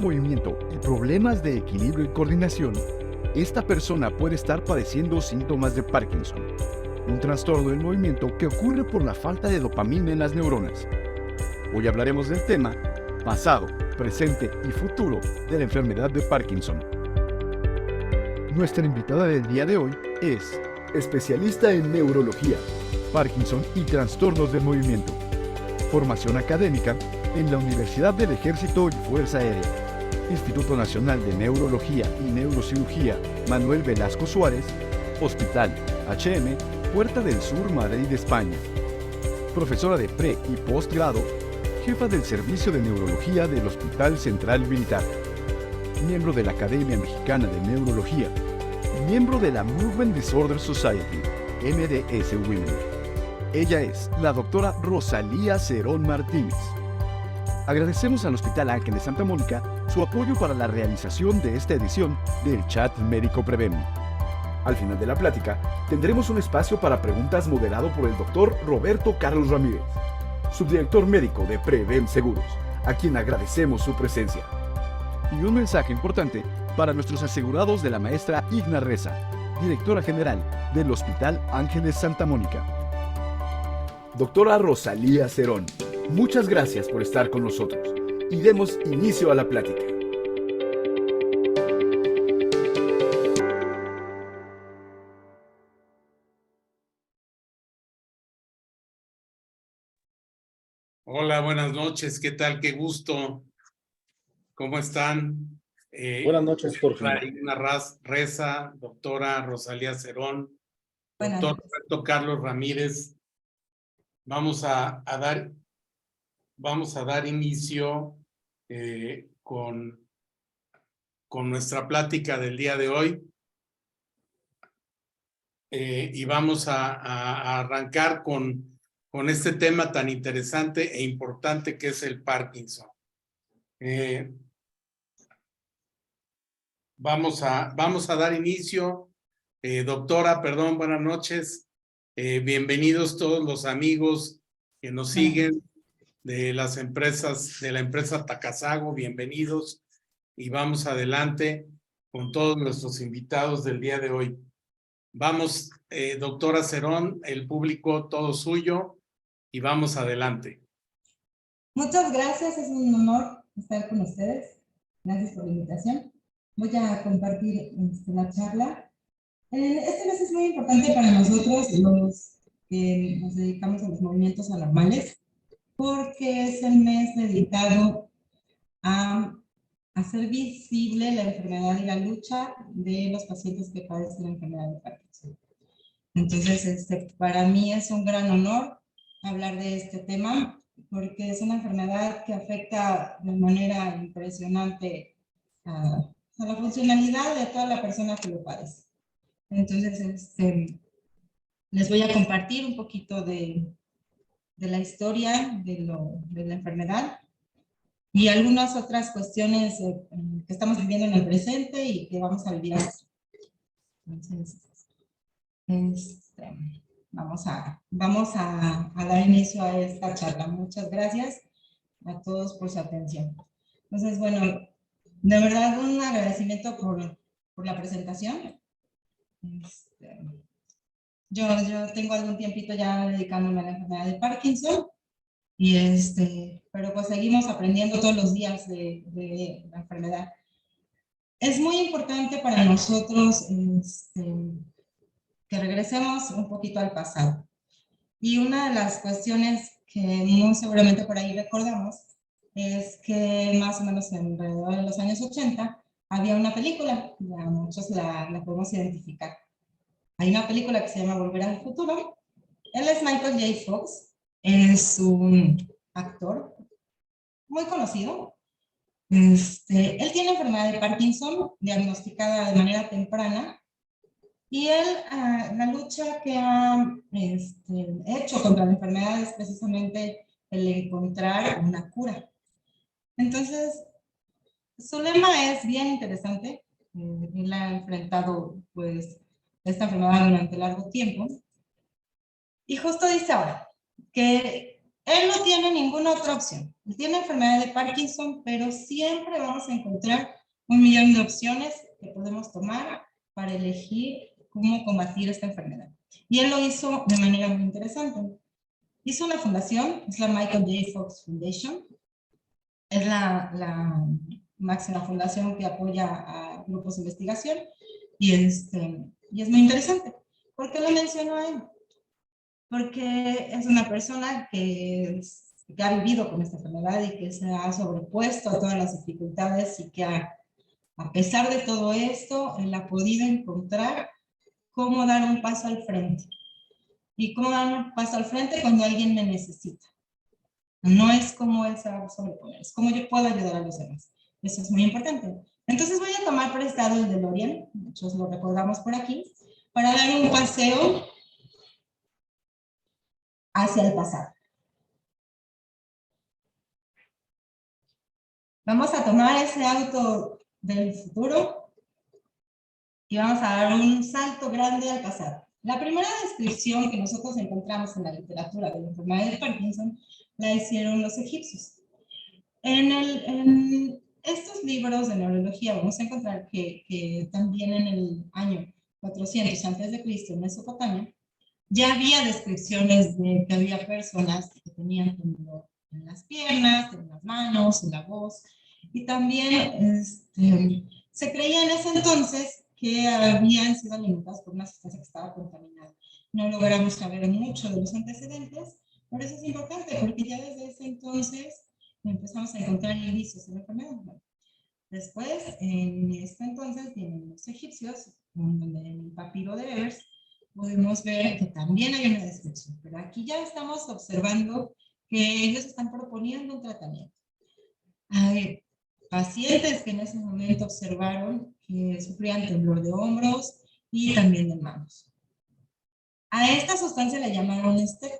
movimiento y problemas de equilibrio y coordinación, esta persona puede estar padeciendo síntomas de Parkinson, un trastorno del movimiento que ocurre por la falta de dopamina en las neuronas. Hoy hablaremos del tema pasado, presente y futuro de la enfermedad de Parkinson. Nuestra invitada del día de hoy es especialista en neurología, Parkinson y trastornos del movimiento. Formación académica en la Universidad del Ejército y Fuerza Aérea, Instituto Nacional de Neurología y Neurocirugía Manuel Velasco Suárez, Hospital HM, Puerta del Sur, Madrid, España. Profesora de pre y postgrado, jefa del Servicio de Neurología del Hospital Central Militar. Miembro de la Academia Mexicana de Neurología. Miembro de la Movement Disorder Society, MDS Women. Ella es la doctora Rosalía Cerón Martínez. Agradecemos al Hospital Ángel de Santa Mónica su apoyo para la realización de esta edición del Chat Médico Prevem. Al final de la plática, tendremos un espacio para preguntas moderado por el doctor Roberto Carlos Ramírez, subdirector médico de Prevem Seguros, a quien agradecemos su presencia. Y un mensaje importante para nuestros asegurados de la maestra Igna Reza, directora general del Hospital Ángel de Santa Mónica. Doctora Rosalía Cerón, muchas gracias por estar con nosotros y demos inicio a la plática. Hola, buenas noches, ¿qué tal? Qué gusto. ¿Cómo están? Buenas noches, Jorge. Igna Reza, doctora Rosalía Cerón, Buenas doctor noches. Roberto Carlos Ramírez. Vamos a dar inicio con nuestra plática del día de hoy. Y vamos a arrancar con este tema tan interesante e importante que es el Parkinson. Vamos a dar inicio. Doctora, perdón, buenas noches. Bienvenidos todos los amigos que nos siguen de las empresas, de la empresa Takasago, bienvenidos. Y vamos adelante con todos nuestros invitados del día de hoy. Vamos, doctora Cerón, el público todo suyo y vamos adelante. Muchas gracias, es un honor estar con ustedes. Gracias por la invitación. Voy a compartir la charla. Este mes es muy importante para nosotros, los que nos dedicamos a los movimientos anormales, porque es el mes dedicado a hacer visible la enfermedad y la lucha de los pacientes que padecen la enfermedad de Parkinson. Entonces, para mí es un gran honor hablar de este tema, porque es una enfermedad que afecta de manera impresionante a la funcionalidad de toda la persona que lo padece. Entonces, les voy a compartir un poquito de la historia de la enfermedad y algunas otras cuestiones que estamos viviendo en el presente y que vamos a vivir ahora. Entonces, vamos a dar inicio a esta charla. Muchas gracias a todos por su atención. Entonces, bueno, de verdad un agradecimiento por la presentación. Yo tengo algún tiempito ya dedicándome a la enfermedad de Parkinson y pero pues seguimos aprendiendo todos los días de la enfermedad. Es muy importante para nosotros que regresemos un poquito al pasado. Y una de las cuestiones que muy seguramente por ahí recordamos es que más o menos alrededor de los años 80 había una película, ya muchos la podemos identificar. Hay una película que se llama Volver al Futuro. Él es Michael J. Fox, es un actor muy conocido. Él tiene enfermedad de Parkinson, diagnosticada de manera temprana, y él, la lucha que ha hecho contra la enfermedad es precisamente el encontrar una cura. Entonces, su lema es bien interesante. Él ha enfrentado, pues, esta enfermedad durante largo tiempo. Y justo dice ahora que Él no tiene ninguna otra opción. Él tiene enfermedad de Parkinson, pero siempre vamos a encontrar 1.000.000 de opciones que podemos tomar para elegir cómo combatir esta enfermedad. Y él lo hizo de manera muy interesante. Hizo una fundación, es la Michael J. Fox Foundation. Es la máxima fundación que apoya a grupos de investigación. Y es muy interesante. ¿Por qué lo menciono a él? Porque es una persona que ha vivido con esta enfermedad y que se ha sobrepuesto a todas las dificultades y que a pesar de todo esto, él ha podido encontrar cómo dar un paso al frente. Y cómo dar un paso al frente cuando alguien me necesita. No es como él se va a sobreponer, es como yo puedo ayudar a los demás. Eso es muy importante. Entonces voy a tomar prestado el DeLorean, muchos lo recordamos por aquí, para dar un paseo hacia el pasado. Vamos a tomar ese auto del futuro y vamos a dar un salto grande al pasado. La primera descripción que nosotros encontramos en la literatura de la enfermedad de Parkinson la hicieron los egipcios. En estos libros de neurología vamos a encontrar que también en el año 400 a.C. en Mesopotamia ya había descripciones de que había personas que tenían temblor en las piernas, en las manos, en la voz, y también se creía en ese entonces que habían sido alimentados por una sustancia que estaba contaminada. No logramos saber mucho de los antecedentes, por eso es importante, porque ya desde ese entonces empezamos a encontrar indicios de la enfermedad. Después, en este entonces, vienen los egipcios, donde en el papiro de Evers podemos ver que también hay una descripción, pero aquí ya estamos observando que ellos están proponiendo un tratamiento. Hay pacientes que en ese momento observaron que sufrían temblor de hombros y también de manos. A esta sustancia la llamaron STEP,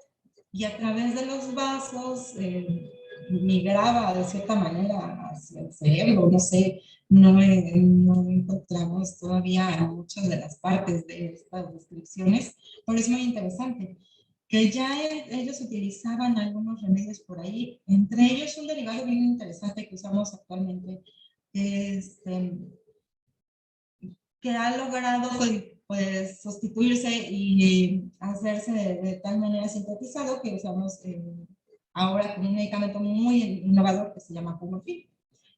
y a través de los vasos migraba de cierta manera hacia el cerebro, no sé, no encontramos todavía muchas de las partes de estas descripciones, pero es muy interesante que ya ellos utilizaban algunos remedios por ahí, entre ellos un derivado bien interesante que usamos actualmente, que ha logrado pues sustituirse y hacerse de tal manera sintetizado que usamos ahora como un medicamento muy innovador que se llama Pulmorfin.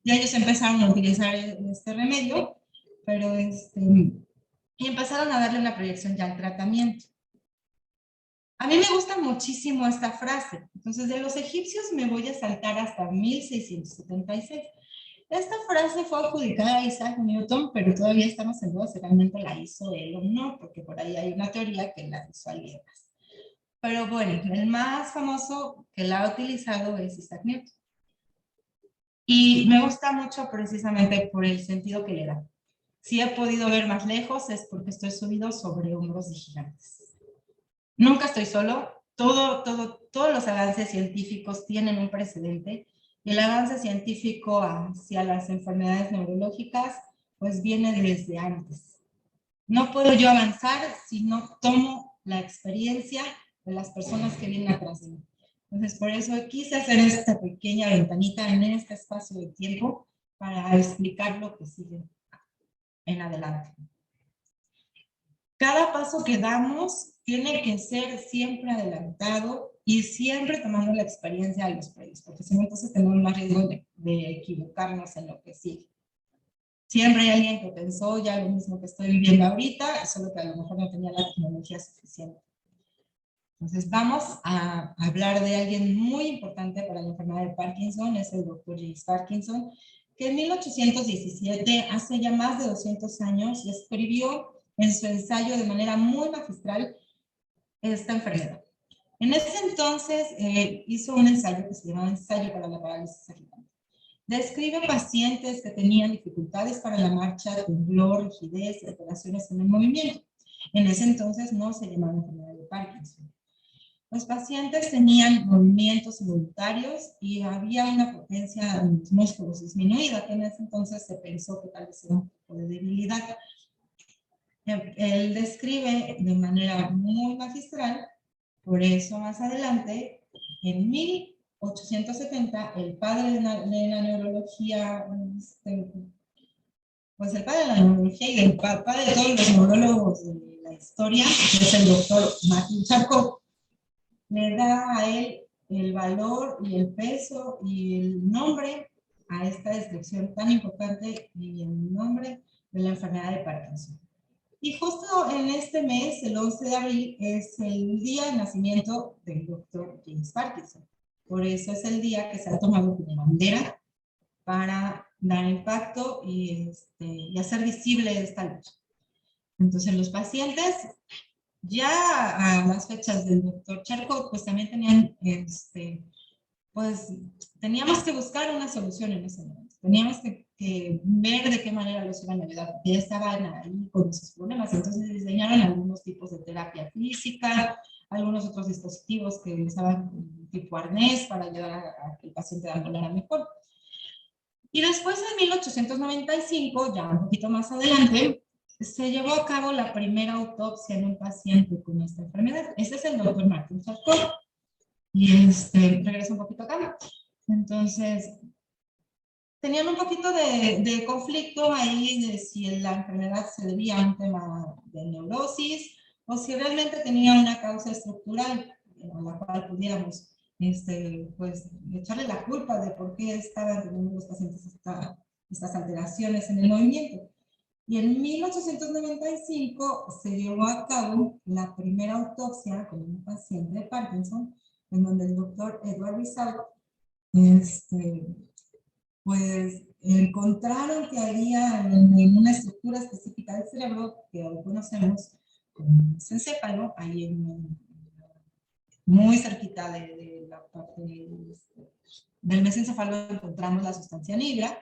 Ya ellos empezaron a utilizar este remedio, pero y empezaron a darle una proyección ya al tratamiento. A mí me gusta muchísimo esta frase. Entonces, de los egipcios me voy a saltar hasta 1676. Esta frase fue adjudicada a Isaac Newton, pero todavía estamos en duda si realmente la hizo él o no, porque por ahí hay una teoría que la hizo alguien más. Pero bueno, el más famoso que la ha utilizado es Isaac Newton. Y me gusta mucho precisamente por el sentido que le da. Si he podido ver más lejos es porque estoy subido sobre hombros de gigantes. Nunca estoy solo. Todos los avances científicos tienen un precedente. Y el avance científico hacia las enfermedades neurológicas pues viene desde antes. No puedo yo avanzar si no tomo la experiencia de las personas que vienen atrás de mí. Entonces, por eso quise hacer esta pequeña ventanita en este espacio de tiempo para explicar lo que sigue en adelante. Cada paso que damos tiene que ser siempre adelantado y siempre tomando la experiencia de los previos, porque si no, entonces tenemos más riesgo de equivocarnos en lo que sigue. Siempre hay alguien que pensó ya lo mismo que estoy viviendo ahorita, solo que a lo mejor no tenía la tecnología suficiente. Entonces vamos a hablar de alguien muy importante para la enfermedad de Parkinson, es el Dr. James Parkinson, que en 1817, hace ya más de 200 años, escribió en su ensayo de manera muy magistral esta enfermedad. En ese entonces hizo un ensayo que se llamaba Ensayo para la parálisis agitante. Describe pacientes que tenían dificultades para la marcha, temblor, rigidez, alteraciones en el movimiento. En ese entonces no se llamaba enfermedad de Parkinson. Los pacientes tenían movimientos involuntarios y había una potencia en los músculos disminuida, que en ese entonces se pensó que tal vez era un poco de debilidad. Él describe de manera muy magistral, por eso más adelante en 1870, el padre de la neurología, pues el padre de la neurología y del papá de todos los neurólogos de la historia, que es el doctor Martin Charcot, le da a él el valor y el peso y el nombre a esta descripción tan importante y el nombre de la enfermedad de Parkinson. Y justo en este mes, el 11 de abril, es el día de nacimiento del doctor James Parkinson. Por eso es el día que se ha tomado como bandera para dar impacto y hacer visible esta lucha. Entonces los pacientes, ya a las fechas del doctor Charcot, pues también tenían, pues teníamos que buscar una solución en ese momento. Teníamos que ver de qué manera los iban a ayudar, porque ya estaban ahí con sus problemas. Entonces diseñaron algunos tipos de terapia física, algunos otros dispositivos que usaban tipo arnés para ayudar a que el paciente ambulara mejor. Y después en 1895, ya un poquito más adelante, se llevó a cabo la primera autopsia en un paciente con esta enfermedad. Este es el doctor Martin Charcot. Y regreso un poquito acá. Entonces, tenían un poquito de conflicto ahí de si la enfermedad se debía a un tema de neurosis o si realmente tenía una causa estructural a la cual pudiéramos pues, echarle la culpa de por qué estaban teniendo los pacientes estas alteraciones en el movimiento. Y en 1895 se llevó a cabo la primera autopsia con un paciente de Parkinson, en donde el doctor Edward Rizal, pues encontraron que había en una estructura específica del cerebro, que hoy conocemos como mesencéfalo, ahí muy cerquita de la parte del mesencéfalo encontramos la sustancia negra,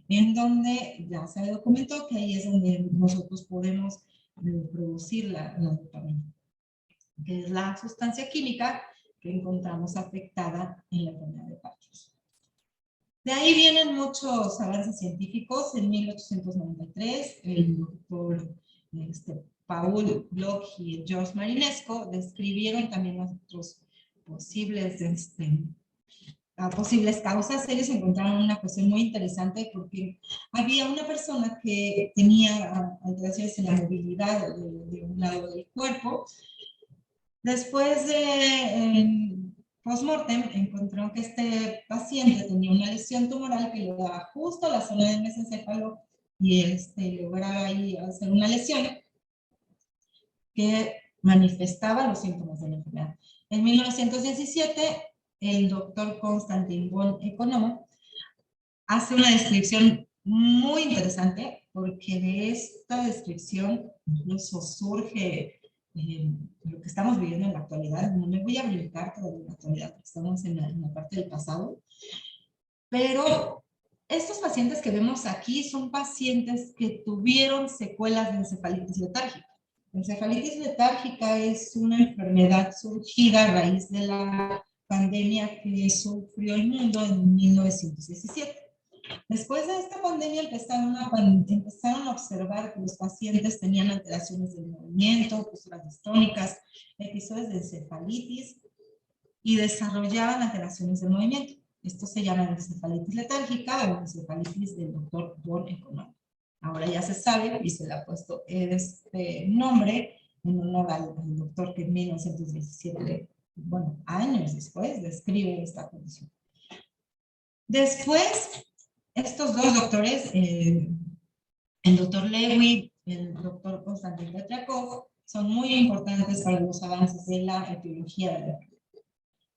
en donde ya se documentó que ahí es donde nosotros podemos producir la dopamina, que es la sustancia química que encontramos afectada en la enfermedad de Parkinson. De ahí vienen muchos avances científicos. En 1893, el doctor Paul Bloch y George Marinesco describieron también otros posibles posibles causas. Ellos encontraron una cuestión muy interesante porque había una persona que tenía alteraciones en la movilidad de un lado del cuerpo. Después de post-mortem encontraron que este paciente tenía una lesión tumoral que le daba justo a la zona del mesencéfalo y lograba ahí hacer una lesión que manifestaba los síntomas de la enfermedad. En 1917, el doctor Konstantin von Economo hace una descripción muy interesante, porque de esta descripción incluso surge lo que estamos viviendo en la actualidad. No me voy a brincar toda la actualidad, porque estamos en la parte del pasado, pero estos pacientes que vemos aquí son pacientes que tuvieron secuelas de encefalitis letárgica. La encefalitis letárgica es una enfermedad surgida a raíz de la pandemia que sufrió el mundo en 1917. Después de esta pandemia empezaron a observar que los pacientes tenían alteraciones del movimiento, posturas distónicas, episodios de encefalitis y desarrollaban alteraciones del movimiento. Esto se llama encefalitis letárgica o encefalitis del doctor von Economo. Ahora ya se sabe y se le ha puesto este nombre en honor al doctor que en 1917, bueno, años después, describe esta condición. Después, estos dos doctores, el doctor Lewy y el doctor Konstantin Petriakov, son muy importantes para los avances de la etiología de la enfermedad.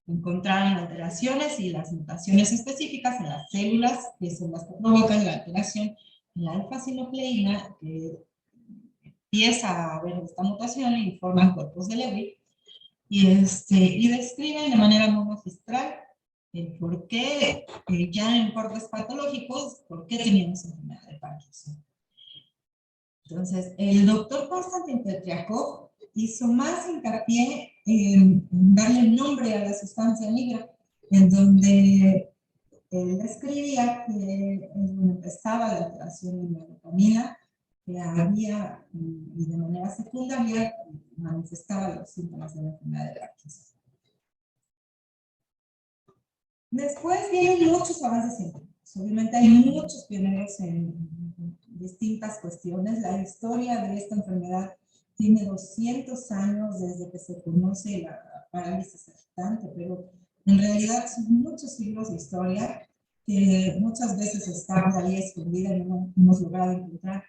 Encontraron alteraciones y las mutaciones específicas en las células, que son las que provocan la alteración en la alfa-sinucleína, que empieza a ver esta mutación y forman cuerpos de Lewy, y describen de manera muy magistral el por qué, ya en cortes patológicos, por qué teníamos enfermedad de Parkinson. Entonces, el doctor Konstantin Petriakov hizo más hincapié en darle nombre a la sustancia negra, en donde él describía que empezaba la alteración de la dopamina, que había, y de manera secundaria, manifestaba los síntomas de la enfermedad de Parkinson. Después vienen muchos avances científicos. Obviamente hay muchos pioneros en distintas cuestiones. La historia de esta enfermedad tiene 200 años desde que se conoce la parálisis agitante, pero en realidad son muchos siglos de historia que muchas veces está por ahí escondida y no hemos logrado encontrar.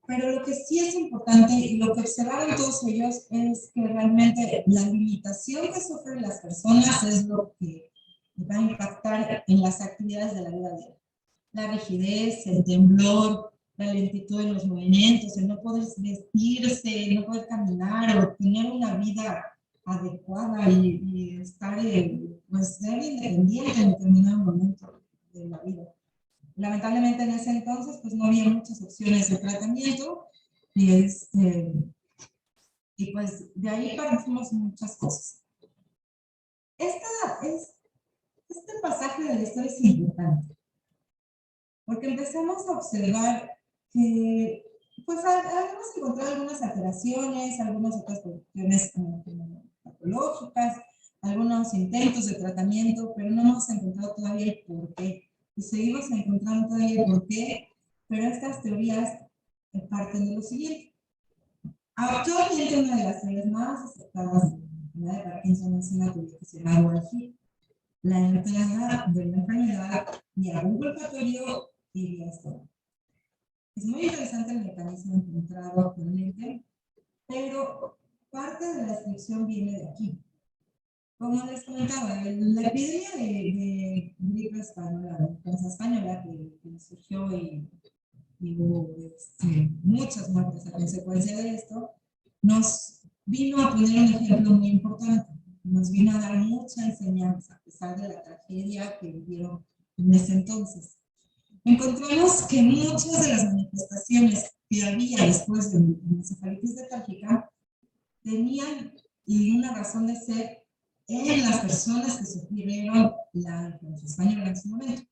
Pero lo que sí es importante y lo que observaron todos ellos es que realmente la limitación que sufren las personas es lo que va a impactar en las actividades de la vida diaria. La rigidez, el temblor, la lentitud en los movimientos, el no poder vestirse, el no poder caminar o tener una vida adecuada y estar, pues, ser independiente en determinado momento de la vida. Lamentablemente en ese entonces pues no había muchas opciones de tratamiento y, y pues de ahí partimos muchas cosas. Este pasaje de la historia es importante porque empezamos a observar que pues hemos encontrado algunas alteraciones, algunas otras cuestiones como patológicas, algunos intentos de tratamiento, pero no hemos encontrado todavía el por qué. Y seguimos encontrando todavía el por qué, pero estas teorías parten de lo siguiente. Actualmente una de las teorías más aceptadas de la de Parkinson es una teoría que se llama WALFI, la entrada de la enfermedad vía un olfatorio y vía estómago. Es muy interesante el mecanismo encontrado actualmente, pero parte de la descripción viene de aquí. Como les comentaba, la epidemia de gripe española, la influenza española, que surgió y hubo muchas muertes a consecuencia de esto, nos vino a poner un ejemplo muy importante. Nos vino a dar mucha enseñanza, a pesar de la tragedia que vivieron en ese entonces. Encontramos que muchas de las manifestaciones que había después de la encefalitis letárgica tenían una razón de ser en las personas que sufrieron la influenza española en su momento.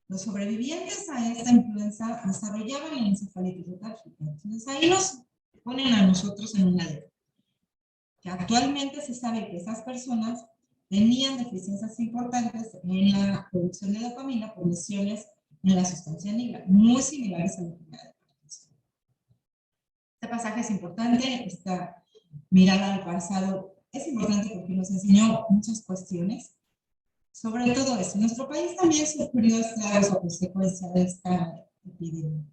Los sobrevivientes a esta influenza desarrollaban la encefalitis letárgica. Entonces ahí nos ponen a nosotros en una alerta. Que actualmente se sabe que esas personas tenían deficiencias importantes en la producción de dopamina por lesiones en la sustancia negra, muy similares a la enfermedad de Parkinson. Este pasaje es importante, esta mirada al pasado es importante porque nos enseñó muchas cuestiones. Sobre todo eso, nuestro país también sufrió estragos a consecuencia de esta epidemia.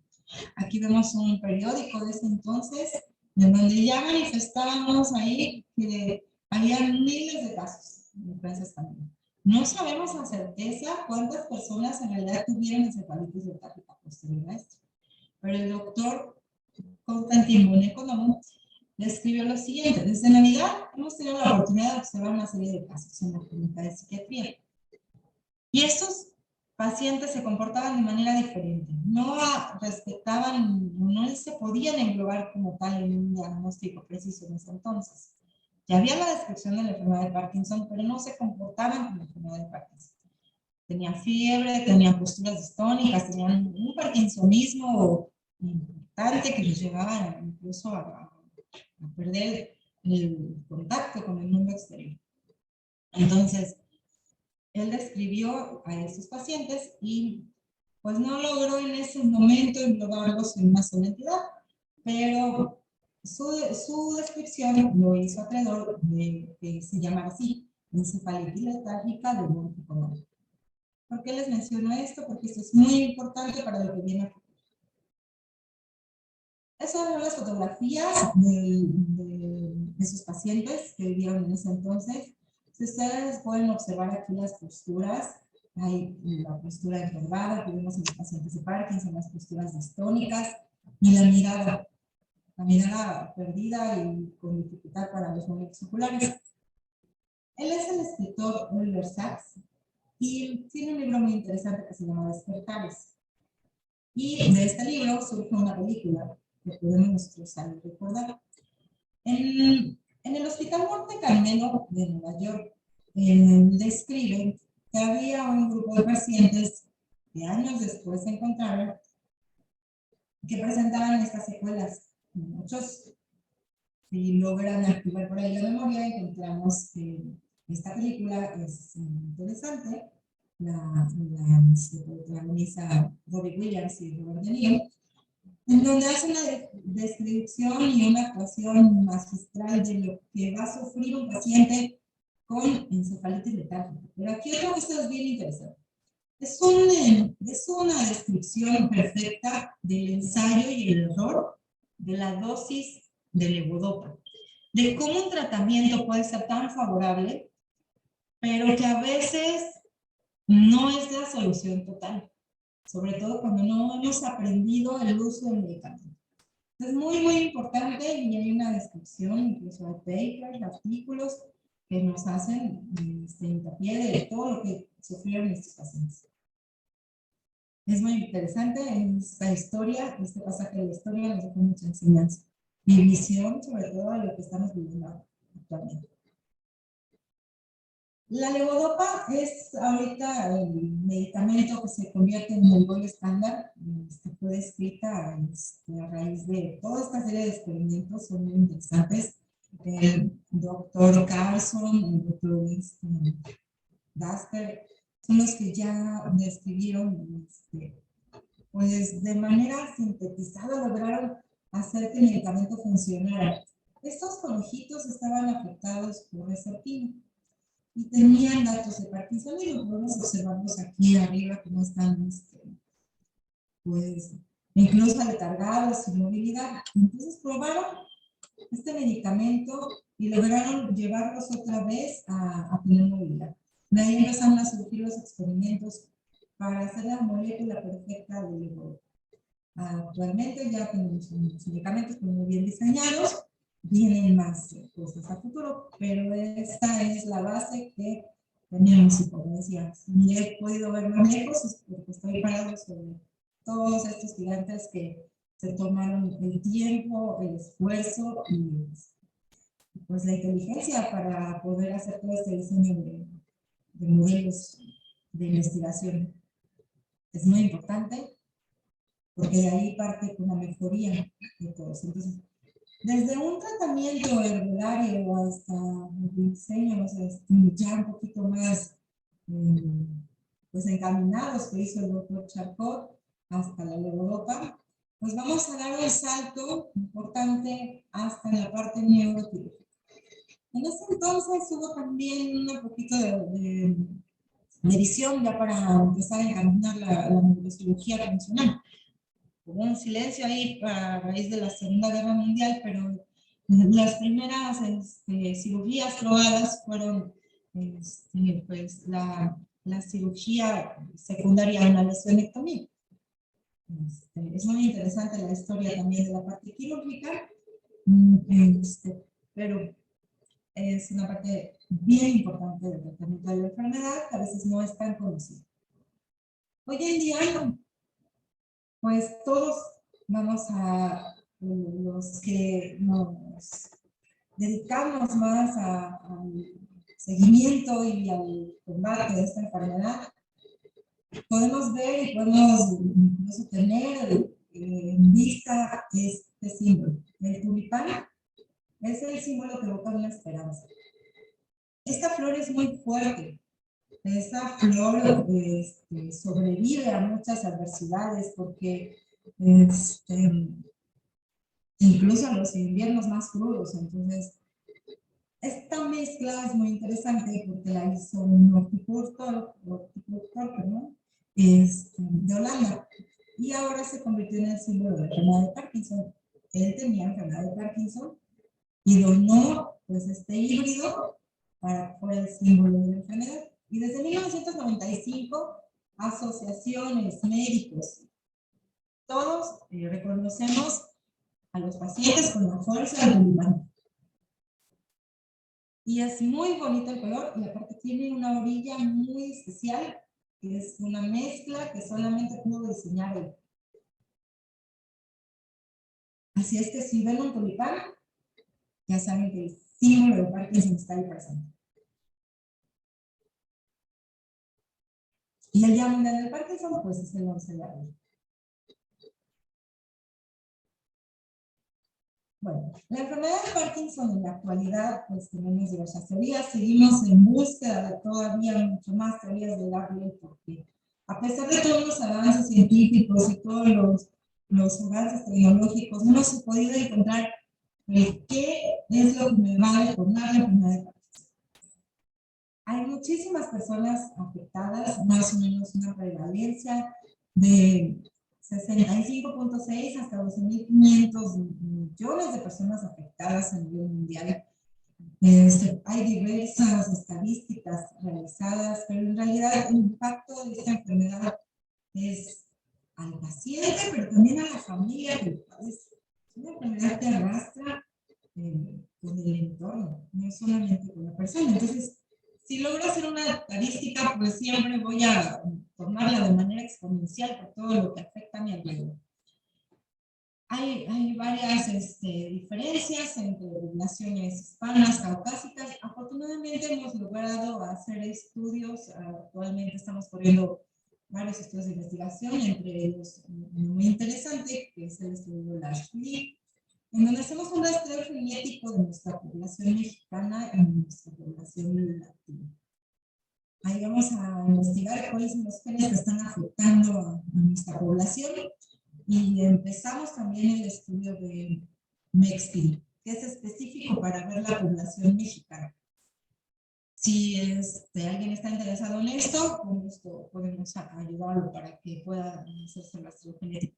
Aquí vemos un periódico de ese entonces, en donde ya manifestábamos ahí que había miles de casos de influenza española. No sabemos a certeza cuántas personas en realidad tuvieron encefalitis letárgica posterior a esto, pero el doctor Constantin Boneconomo le escribió lo siguiente: desde Navidad hemos tenido la oportunidad de observar una serie de casos en la clínica de psiquiatría. Y estos pacientes se comportaban de manera diferente. No respetaban, no se podían englobar como tal en un diagnóstico preciso en ese entonces. Ya había la descripción de la enfermedad de Parkinson, pero no se comportaban como enfermedad de Parkinson. Tenían fiebre, tenían posturas distónicas, tenían un parkinsonismo importante que los llevaba incluso a perder el contacto con el mundo exterior. Entonces, él describió a esos pacientes y pues no logró en ese momento englobarlos en una sola entidad, pero su descripción lo hizo alrededor de que se llama así, encefalitis letárgica de Boneconomo. ¿Por qué les menciono esto? Porque esto es muy importante para lo que viene a futuro. Esas son las fotografías de esos pacientes que vivieron en ese entonces. Si ustedes pueden observar aquí las posturas, hay la postura encorvada que vemos en los pacientes de Parkinson, las posturas distónicas y la mirada perdida y con dificultad para los movimientos oculares. Él es el escritor Oliver Sacks y tiene un libro muy interesante que se llama Despertares. Y de este libro surge una película que podemos nosotros recordar. En el Hospital Monte Carmelo de Nueva York, describen que había un grupo de pacientes que años después se encontraron que presentaban estas secuelas. Muchos, si logran activar por ahí la memoria, encontramos Esta película es interesante, la protagoniza Robbie Williams y Robert De Niro, en donde hace una descripción y una actuación magistral de lo que va a sufrir un paciente con encefalitis letárgica. Pero aquí otra cosa es bien interesante. Es una descripción perfecta del ensayo y el error de la dosis de levodopa, de cómo un tratamiento puede ser tan favorable, pero que a veces no es la solución total, sobre todo cuando no hemos aprendido el uso del medicamento. Es muy, muy importante y hay una descripción, incluso hay papers, artículos que nos hacen hincapié de todo lo que sufrieron estos pacientes. Es muy interesante esta historia, este pasaje de la historia nos deja mucha enseñanza y visión sobre todo a lo que estamos viviendo actualmente. La levodopa es ahorita el medicamento que se convierte en el gold estándar. Fue descrita a raíz de toda esta serie de experimentos, son muy interesantes. El doctor Carlson, el doctor Daster, son los que ya describieron, pues de manera sintetizada lograron hacer que el medicamento funcionara. Estos conejitos estaban afectados por reserpina y tenían datos de Parkinson y los podemos observarlos aquí arriba como están, pues, incluso aletargados, sin movilidad. Entonces probaron este medicamento y lograron llevarlos otra vez a tener movilidad. De ahí empezaron a surgir los experimentos para hacer la molécula perfecta del levodopa. Actualmente ya tenemos unos medicamentos muy bien diseñados, vienen más cosas a futuro, pero esta es la base que tenemos, y como decía, ni he podido ver más lejos porque estoy parado sobre todos estos gigantes que se tomaron el tiempo, el esfuerzo y pues la inteligencia para poder hacer todo este diseño de modelos de investigación. Es muy importante porque de ahí parte una mejoría de todos. Entonces, desde un tratamiento herbolario hasta el diseño, o sea, ya un poquito más pues encaminados que hizo el doctor Charcot hasta la levodopa, pues vamos a dar un salto importante hasta la parte neuroquirúrgica. En ese entonces hubo también un poquito de visión ya para empezar a encaminar la neurocirugía convencional. Hubo un silencio ahí a raíz de la Segunda Guerra Mundial, pero las primeras cirugías probadas fueron pues, la cirugía secundaria a una lesionectomía. Es muy interesante la historia también de la parte quirúrgica, pero es una parte bien importante del tratamiento de la enfermedad, que a veces no es tan conocida. Hoy en día, pues todos vamos a, los que nos dedicamos más al seguimiento y al combate de esta enfermedad, podemos ver y podemos incluso tener en vista este símbolo. El tulipán es el símbolo que evoca una esperanza. Esta flor es muy fuerte. Esta flor sobrevive a muchas adversidades porque incluso a los inviernos más crudos. Entonces, esta mezcla es muy interesante porque la hizo un horticultor, de Holanda, y ahora se convirtió en el símbolo de la enfermedad de Parkinson. Él tenía enfermedad de Parkinson y donó pues este híbrido para que fuera el símbolo de la enfermedad. Y desde 1995, asociaciones, médicos, todos reconocemos a los pacientes con la fuerza del tulipán. Y es muy bonito el color, y aparte tiene una orilla muy especial, que es una mezcla que solamente pudo diseñar él. Así es que si ven un tulipán, ya saben que el símbolo de Parkinson está ahí presente. Y el Día Mundial del Parkinson, pues es el 11 de abril. Bueno, la enfermedad de Parkinson en la actualidad, pues tenemos diversas teorías, seguimos en búsqueda de todavía mucho más teorías de Gabriel, porque a pesar de todos los avances científicos y todos los avances tecnológicos, no hemos podido encontrar qué es lo que me va a detonar la enfermedad de Parkinson. Hay muchísimas personas afectadas, más o menos una prevalencia de 65.6 hasta 12.500 millones de personas afectadas a nivel mundial. Hay diversas estadísticas realizadas, pero en realidad el impacto de esta enfermedad es al paciente, pero también a la familia que lo padece. Es una enfermedad que arrastra con el entorno, no solamente con la persona. Entonces, si logro hacer una estadística, pues siempre voy a tomarla de manera exponencial por todo lo que afecta a mi alrededor. Hay varias diferencias entre poblaciones hispanas, caucásicas. Afortunadamente hemos logrado hacer estudios, actualmente estamos corriendo varios estudios de investigación, entre ellos muy interesante, que es el estudio de la SHLI, en donde hacemos un rastreo genético de nuestra población mexicana y nuestra población latina. Ahí vamos a investigar cuáles son los genes que están afectando a nuestra población. Y empezamos también el estudio de MEXPID, que es específico para ver la población mexicana. Si alguien está interesado en esto, con gusto podemos ayudarlo para que pueda hacerse el rastreo genético.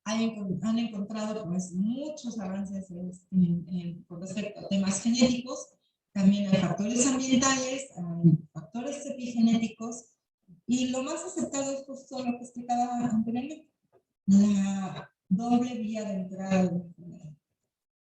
Han encontrado pues, muchos avances con respecto a temas genéticos. También hay factores ambientales, hay factores epigenéticos, y lo más aceptado es justo lo que explicaba anteriormente, la doble vía de entrada de la enfermedad.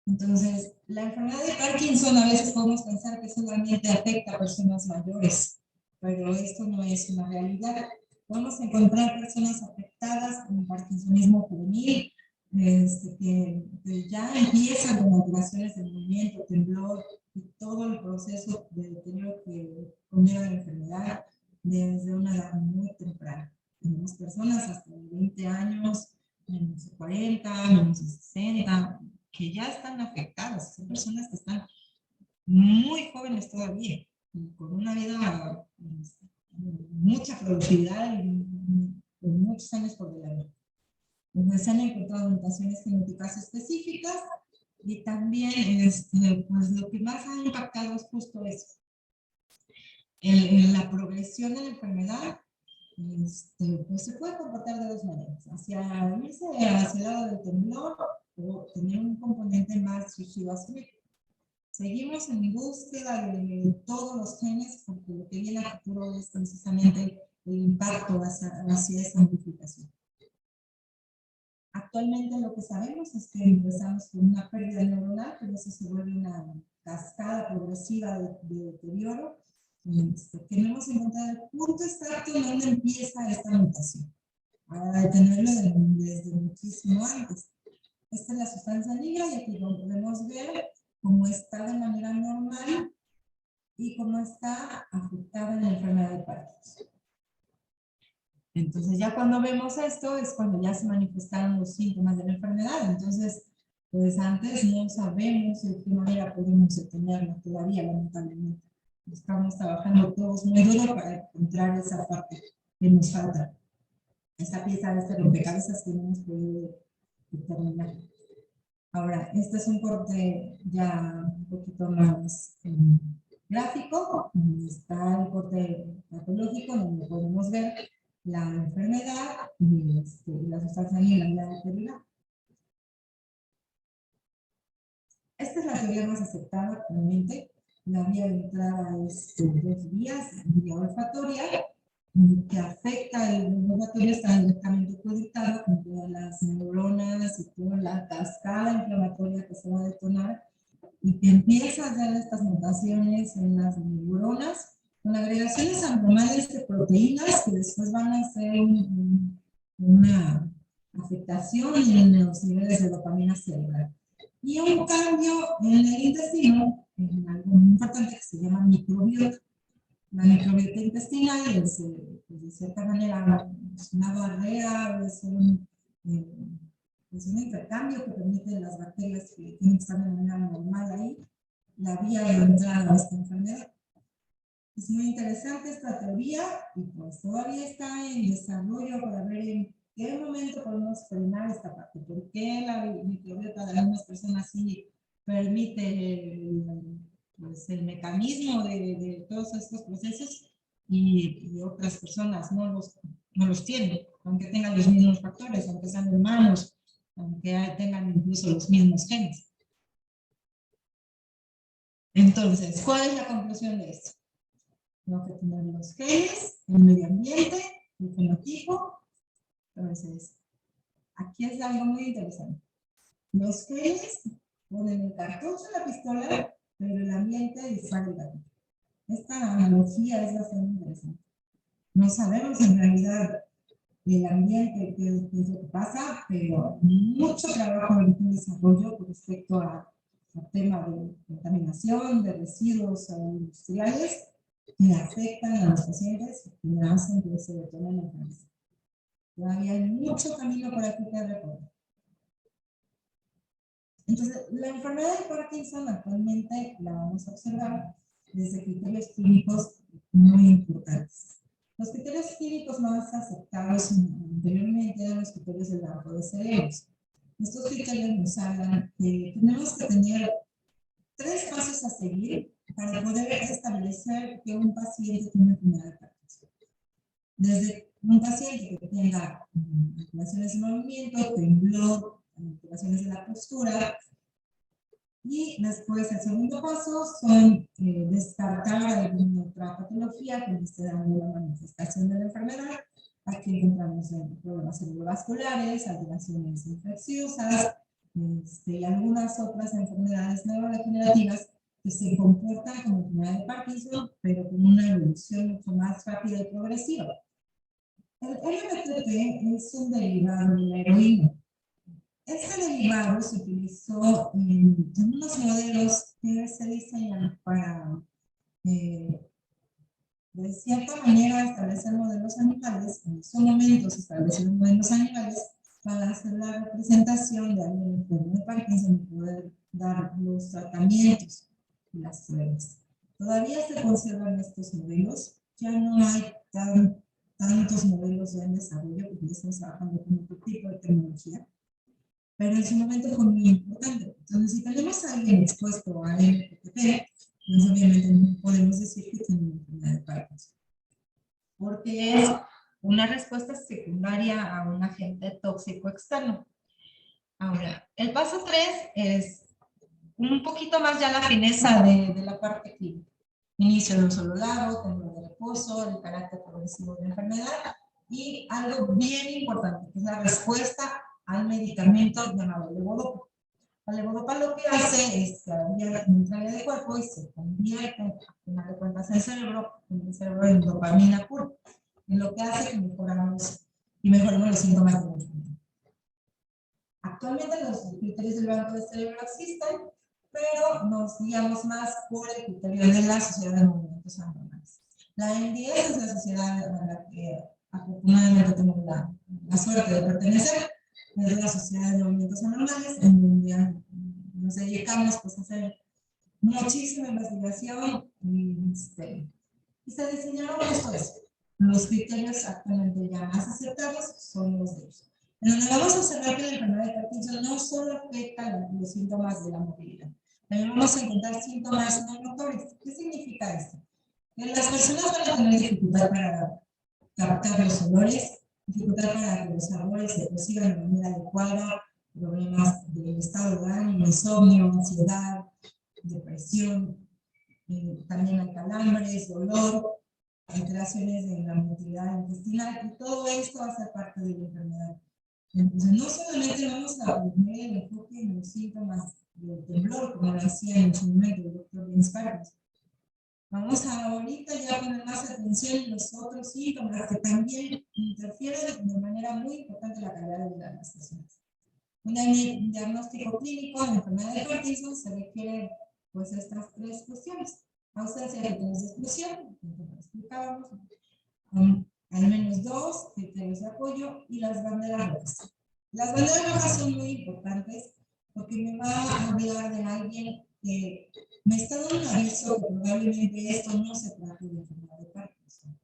Entonces, la enfermedad de Parkinson a veces podemos pensar que solamente afecta a personas mayores, pero esto no es una realidad. Podemos encontrar personas afectadas con parkinsonismo juvenil, que ya empiezan con alteraciones de movimiento, temblor y todo el proceso de deterioro que conlleva la enfermedad desde una edad muy temprana. Tenemos personas hasta 20 años, menos de 40, menos de 60, que ya están afectadas. Son personas que están muy jóvenes todavía, y con una vida mucha productividad y con muchos años por delante. Entonces se han encontrado mutaciones genéticas específicas, y también pues lo que más ha impactado es justo eso. La progresión de la enfermedad pues se puede comportar de dos maneras: hacia el lado del temblor o tener un componente más rígido hacia. Seguimos en búsqueda de todos los genes, porque lo que viene a futuro es precisamente el impacto hacia esa amplificación. Actualmente lo que sabemos es que empezamos con una pérdida neuronal, pero eso se vuelve una cascada progresiva de deterioro, que no hemos encontrado el punto exacto en donde empieza esta mutación, para detenerlo desde muchísimo antes. Esta es la sustancia negra, y aquí lo podemos ver cómo está de manera normal y cómo está afectada en la enfermedad de Parkinson. Entonces ya cuando vemos esto es cuando ya se manifestaron los síntomas de la enfermedad. Entonces, pues antes no sabemos de qué manera podemos detenerla todavía, lamentablemente. Estamos trabajando todos muy duro para encontrar esa parte que nos falta, esa pieza de este rompecabezas que no hemos podido determinar. Ahora, este es un corte ya un poquito más gráfico. Está el corte patológico, donde podemos ver la enfermedad y la sustancia negra y la deteriorada. Esta es la teoría más aceptada actualmente. La vía de entrada es dos vías: vía olfatoria, que afecta el olfatorio, está directamente conectado con todas las neuronas y toda la cascada inflamatoria que se va a detonar, y que empieza a hacer estas mutaciones en las neuronas, con agregaciones anormales de proteínas que después van a hacer una afectación en los niveles de dopamina cerebral. Y un cambio en el intestino, en algo muy importante que se llama microbiota. La microbiota intestinal es, pues de cierta manera, es una barrera, es es un intercambio que permite las bacterias que tienen que estar de manera normal ahí, la vía de entrada a esta enfermedad. Es muy interesante esta teoría y pues todavía está en desarrollo para ver en qué momento podemos frenar esta parte. ¿Por qué la microbiota de algunas personas sí permite pues, el mecanismo de todos estos procesos y otras personas no los tienen, aunque tengan los mismos factores, aunque sean hermanos, aunque tengan incluso los mismos genes? Entonces, ¿cuál es la conclusión de esto? Tengo que tener los genes, el medio ambiente, el fenotipo. Entonces, aquí es algo muy interesante. Los genes ponen el cartucho en la pistola, pero el ambiente dispara el gatillo. Esta analogía es bastante interesante. No sabemos en realidad el ambiente qué es lo que pasa, pero mucho trabajo en desarrollo con respecto al tema de contaminación, de residuos industriales, que afectan a los pacientes y hacen que se detonen enfermedades. Todavía hay mucho camino por aquí que recorrer. Entonces, la enfermedad de Parkinson actualmente la vamos a observar desde criterios clínicos muy importantes. Los criterios clínicos más aceptados anteriormente eran los criterios del banco de cerebros. Estos criterios nos hablan que tenemos que tener 3 pasos a seguir para poder establecer que un paciente tiene enfermedad de Parkinson. Desde un paciente que tenga alteraciones de movimiento, temblor, alteraciones de la postura, y después el segundo paso son descartar alguna otra patología que no esté dando la manifestación de la enfermedad. Aquí encontramos problemas cerebrovasculares, alteraciones infecciosas, y algunas otras enfermedades neurodegenerativas que se comportan como enfermedad de Parkinson, pero con una evolución mucho más rápida y progresiva. El NMDP es un derivado de la heroína. Este derivado se utilizó en unos modelos que se diseñan para, de cierta manera, establecer modelos animales. En su momento se establecieron modelos animales para hacer la representación de alguien enfermo de Parkinson y poder dar los tratamientos y las pruebas. Todavía se conservan estos modelos, ya no hay tantos modelos ya en desarrollo porque ya estamos trabajando con otro tipo de tecnología, pero en su momento fue muy importante. Entonces, si tenemos a alguien expuesto a NPTP, pues obviamente no podemos decir que tiene una enfermedad de Parkinson, porque es una respuesta secundaria a un agente tóxico externo. Ahora, el paso 3 es un poquito más ya la fineza de la parte clínica. Inicio de un solo lado, temblor de reposo, el carácter progresivo de la enfermedad y algo bien importante, que es la respuesta al medicamento llamado levodopa. La levodopa lo que hace es que la vía entra del cuerpo y se convierte, al final de cuentas, en el cerebro en dopamina pura. Y lo que hace que mejoramos los síntomas de la enfermedad. Actualmente los criterios del banco de cerebro existen, pero nos guiamos más por el criterio de la Sociedad de Movimientos Anormales. La MDS es la sociedad a la que afortunadamente tengo la suerte de pertenecer, es la Sociedad de Movimientos Anormales, en donde nos dedicamos pues, a hacer muchísima investigación y se diseñaron justo eso. Los criterios actualmente ya más aceptados son los de ellos. En donde vamos a observar que la enfermedad de Parkinson no solo afecta los síntomas de la movilidad, también vamos a encontrar síntomas no motores. ¿Qué significa esto? Que las personas van a tener dificultad para captar los olores, dificultad para que los sabores se perciban de manera adecuada, problemas de estado de ánimo, insomnio, ansiedad, depresión, también hay calambres, dolor, alteraciones en la motilidad intestinal, y todo esto va a ser parte de la enfermedad. Entonces, no solamente vamos a poner el enfoque en los síntomas del temblor, como lo hacía en su momento el doctor James Parkinson. Vamos a ahorita ya poner más atención en los otros síntomas que también interfieren de manera muy importante en la calidad de vida de las personas. Un diagnóstico clínico de enfermedad de Parkinson se requiere pues estas 3 cuestiones. Ausencia de criterios de exclusión, como explicábamos, al menos 2 criterios de apoyo y las banderas rojas. Las banderas rojas son muy importantes porque me va a hablar de alguien que me está dando un aviso que probablemente esto no se trate de enfermedad de Parkinson.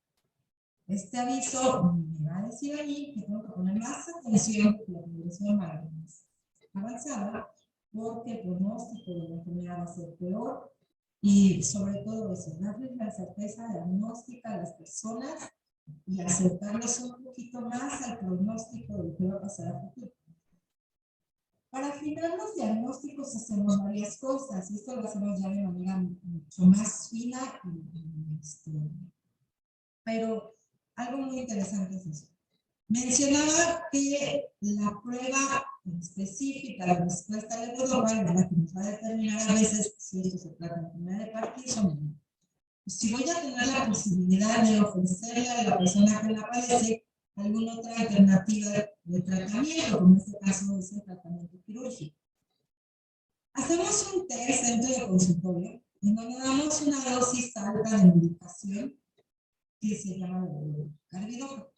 Este aviso me va a decir a mí que tengo que poner más atención que la progresión más avanzada, porque el pronóstico de la enfermedad va a ser peor y sobre todo eso, darles la certeza diagnóstica a las personas y acercarlos un poquito más al pronóstico de lo que va a pasar a futuro. Para afinar los diagnósticos hacemos varias cosas, y esto lo hacemos ya de manera mucho más fina, pero algo muy interesante es eso. Mencionaba que la prueba específica de respuesta al Levodopa es la que nos va a determinar a veces si esto se trata de enfermedad de Parkinson o no. Si voy a tener la posibilidad de ofrecerle a la persona que la padece alguna otra alternativa de tratamiento, como en este caso es el tratamiento quirúrgico. Hacemos un test dentro del consultorio en donde damos una dosis alta de medicación que se llama carbidopa.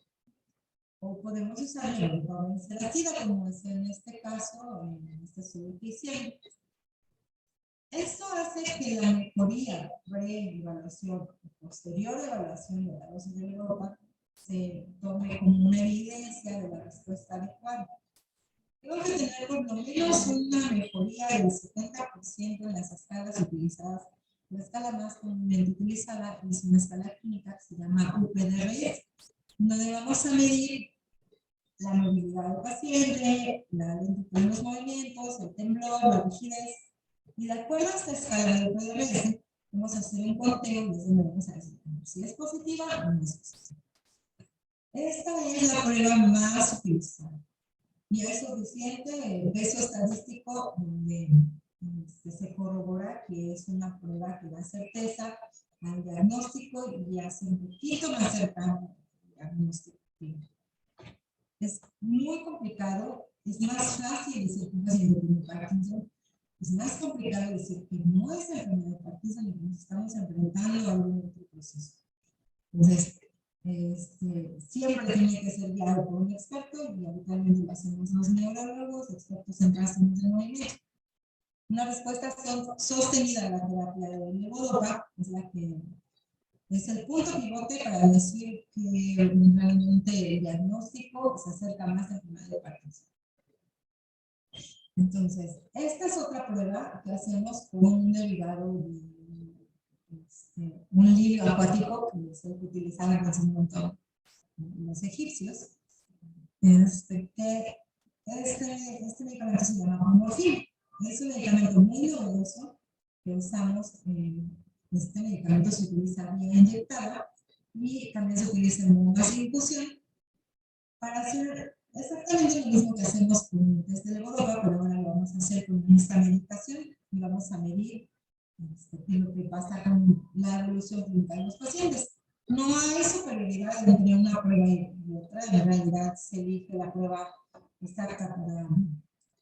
O podemos usar levodopa-benseracida, como es en este caso, en este estudio que hicieron. Esto hace que la mejoría pre-evaluación y posterior evaluación de la dosis de levodopa se tome como una evidencia de la respuesta adecuada. Tengo que tener por lo menos una mejoría del 70% en las escalas utilizadas. La escala más comúnmente utilizada es una escala clínica que se llama UPDRS, donde vamos a medir la movilidad del paciente, la lentitud de los movimientos, el temblor, la rigidez. Y de acuerdo a esta escala de UPDRS, vamos a hacer un conteo y desde luego vamos a decir si es positiva o no es positiva. Esta es la prueba más utilizada. Y es suficiente el peso estadístico donde se corrobora que es una prueba que da certeza al diagnóstico y hace un poquito más cercano al diagnóstico. Es muy complicado, es más fácil decir que un paciente tiene Parkinson, es más complicado decir que no es enfermedad de Parkinson y que nos estamos enfrentando a algún otro proceso. Entonces, siempre tiene que ser guiado por un experto y habitualmente lo hacemos los neurólogos, expertos en trastornos de movimiento. Una respuesta sostenida a la terapia de levodopa es la que es el punto pivote para decir que realmente el diagnóstico se acerca más a la enfermedad de Parkinson. Entonces, esta es otra prueba que hacemos con un derivado de un lirio acuático, que es el que utilizaban en ese momento los egipcios. Este medicamento se llama morfina. Es un medicamento muy novedoso que usamos. Este medicamento se utiliza vía inyectada y también se utiliza en bombas de infusión para hacer exactamente lo mismo que hacemos con el test de levodopa, pero ahora lo vamos a hacer con esta medicación y vamos a medir lo que pasa con la evolución clínica de los pacientes. No hay superioridad entre una prueba y otra, en realidad se elige la prueba exacta para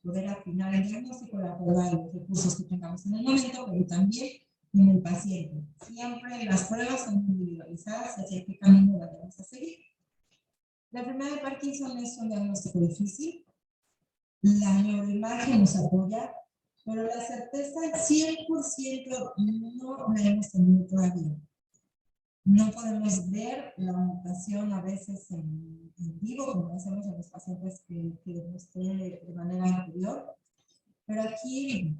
poder afinar el diagnóstico, la prueba de los recursos que tengamos en el momento, pero también en el paciente. Siempre las pruebas son individualizadas, hacia qué camino las vamos a seguir. La enfermedad de Parkinson es un diagnóstico difícil, la neuroimagen nos apoya, pero la certeza al 100% no la hemos tenido todavía. No podemos ver la mutación a veces en vivo, como hacemos en los pacientes que demostré de manera anterior, pero aquí